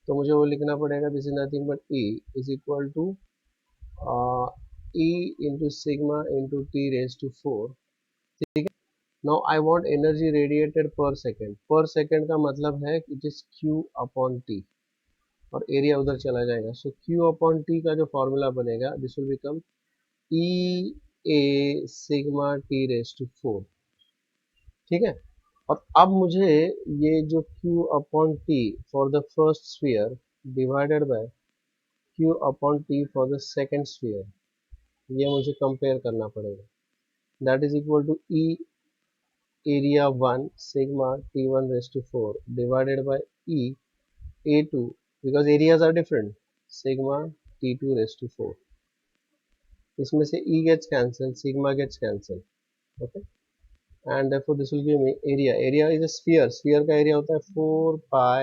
तो मुझे वो लिखना पड़ेगा. This is nothing but E is equal to E into sigma into T raised to 4. ठीक है, now I want energy radiated पर second का मतलब है it is Q upon T और एरिया उधर चला जाएगा. सो Q अपॉन T का जो फॉर्मूला बनेगा this will become E A sigma T raise to 4. ठीक है. और अब मुझे ये जो Q upon T for the first sphere divided by Q upon T for the second sphere ये मुझे कंपेयर करना पड़ेगा. That is equal to E area 1 sigma T1 raised to 4 divided by E A2 because areas are different sigma T2 raised to 4. इसमें से E gets cancelled, sigma gets cancelled. Okay, and therefore this will give me area. Area is a sphere. Sphere का area होता है 4 pi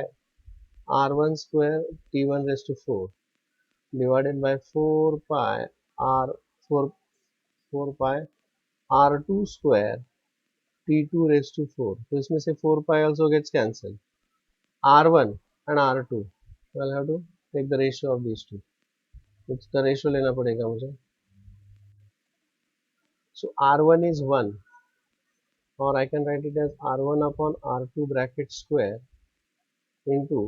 R1 square T1 raised to 4 divided by 4 pi R 4 4 pi R2 square T2 raised to 4. तो इसमें से 4 pi also gets cancelled. R1 and R2. So I'll have to take the ratio of these two. इसका ratio लेना पड़ेगा मुझे. So R1 is 1 or I can write it as R1 upon R2 bracket square into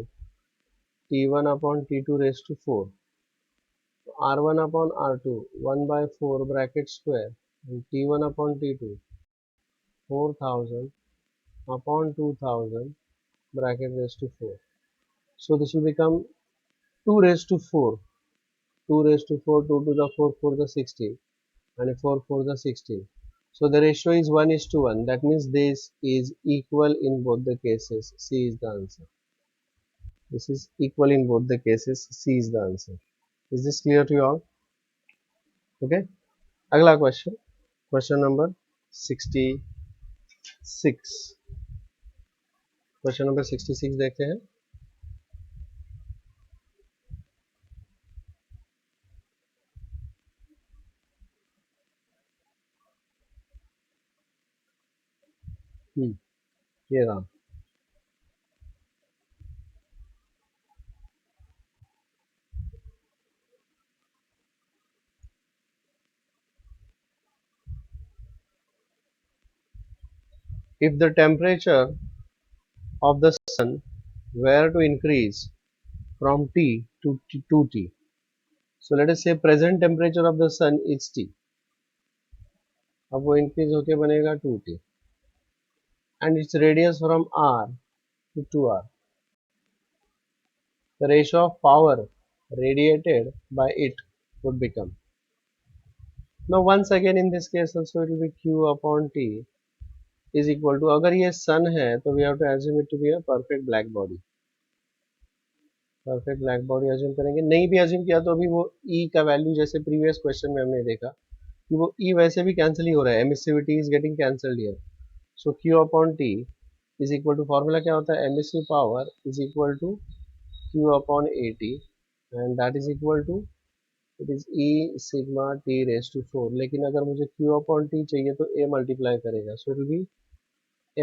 T1 upon T2 raised to 4. So R1 upon R2 1 by 4 bracket square and T1 upon T2 4000 upon 2000 bracket raised to 4. So this will become 2 raised to 4. 2 raised to 4, 2 to the 4, 4 the 16 and 4 4 the 16. So the ratio is 1 is to 1. That means this is equal in both the cases. C is the answer. This is equal in both the cases. C is the answer. Is this clear to you all? Okay. अगला question. Question number 66. Question number 66 देखते हैं. ये रहा. If the temperature of the sun were to increase from T to 2T. So let us say present temperature of the sun is T. अब वो increase होके बनेगा 2T and its radius from R to 2R. The ratio of power radiated by it would become. Now once again in this case also it will be Q upon T is equal to, अगर ये sun है तो we have to assume it to be a perfect black body. Perfect black body assume करेंगे. नहीं भी assume किया तो अभी वो E का वैल्यू जैसे प्रीवियस क्वेश्चन में हमने देखा कि वो E वैसे भी कैंसिल ही हो रहा है. Emissivity is getting cancelled here. So Q upon T is equal to, formula क्या होता है, emissive power is equal to Q upon AT and that is equal to it is E sigma T raise to 4. लेकिन अगर मुझे Q upon T चाहिए तो A multiply करेगा. सो it will B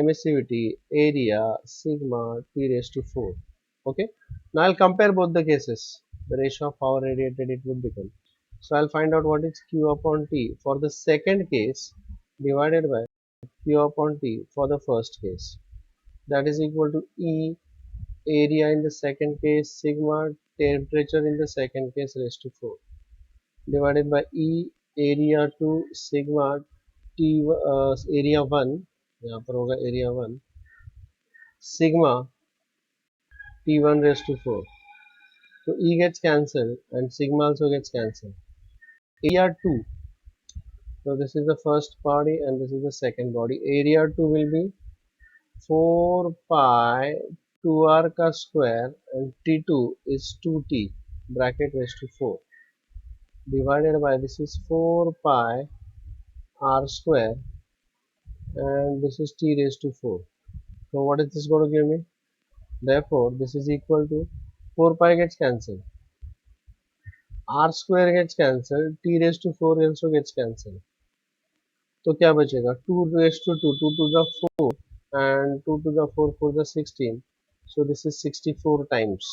emissivity area sigma T raised to 4. Okay, now I'll compare both the cases. The ratio of power radiated it would become. So I'll find out what is Q upon T for the second case divided by Q upon T for the first case. That is equal to E area in the second case sigma temperature in the second case raised to 4 divided by E area 2 sigma T area 1, यहाँ पर होगा area 1 sigma T1 raised to 4. So E gets cancelled and sigma also gets cancelled. Area 2. So this is the first body and this is the second body. Area 2 will be 4 pi 2r ka square and T2 is 2t bracket raised to 4 divided by this is 4 pi r square and this is t raised to 4. So what is this going to give me? Therefore this is equal to 4 pi gets cancelled, r square gets cancelled, t raised to 4 also gets cancelled. तो क्या बचेगा, 2 raised to 2, 2 to the 4 and 2 to the 4 for the 16. So this is 64 times.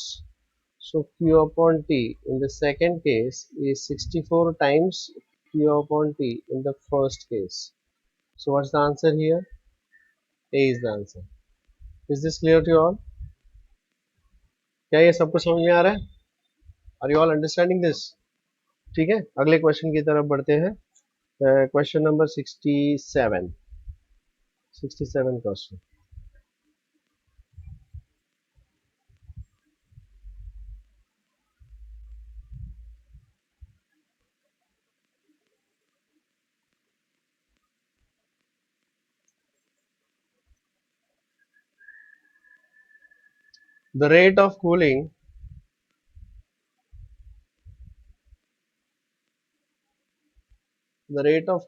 So Q upon T in the second case is 64 times Q upon T in the first case. So what's the answer here? A is the answer. Is this clear to you all? क्या ये सबको समझ में आ रहा है? Are you all understanding this? ठीक है, अगले क्वेश्चन की तरफ बढ़ते हैं. Question number 67. 67 question. The rate of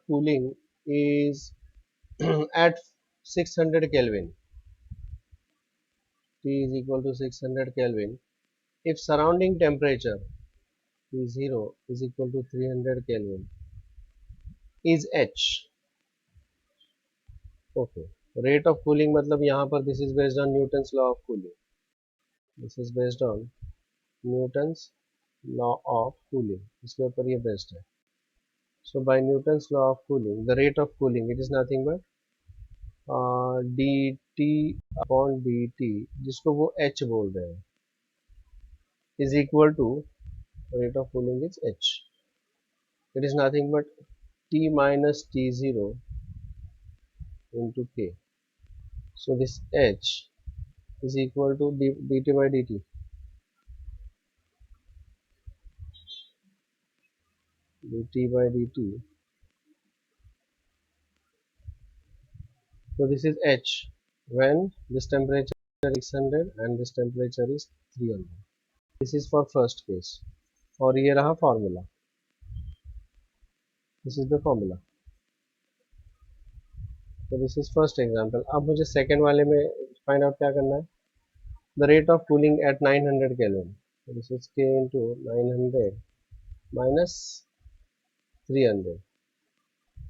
cooling is at 600 Kelvin. T is equal to 600 Kelvin. If surrounding temperature T0 is equal to 300 Kelvin, is H. Okay. Rate of cooling मतलब यहाँ पर this is based on Newton's law of cooling. This is based on Newton's law of cooling. इसके ऊपर ये based है. So by Newton's law of cooling, the rate of cooling, it is nothing but dt upon dt, जिसको वो h बोल रहे हैं, is equal to rate of cooling is h. It is nothing but T minus T0 into K. So this h is equal to dt by dt. dt by dt. So this is h when this temperature is 600 and this temperature is 300. This is for first case. और ये रहा formula. This is the formula. So this is first example. अब मुझे second वाले में find out क्या करना है? The rate of cooling at 900 Kelvin. So this is K into 900 minus 300.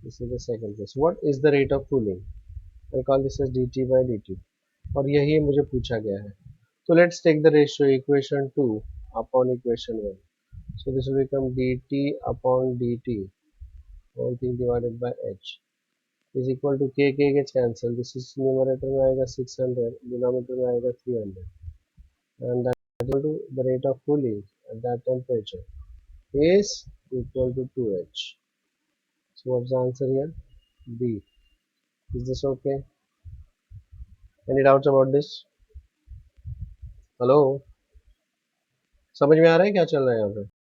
This is the second case. What is the rate of cooling? I'll call this as dt by dt. और यही मुझे पूछा गया है. So let's take the ratio equation 2 upon equation 1. So this will become dt upon dt, whole thing divided by h, is equal to k gets cancel. This is numerator में आएगा 600, denominator में आएगा 300, and that is equal to the rate of cooling at that temperature is equal to 2h. So what's the answer here? B. Is this okay? Any doubts about this? Hello? समझ में आ रहा है क्या चल रहा है यहाँ पे?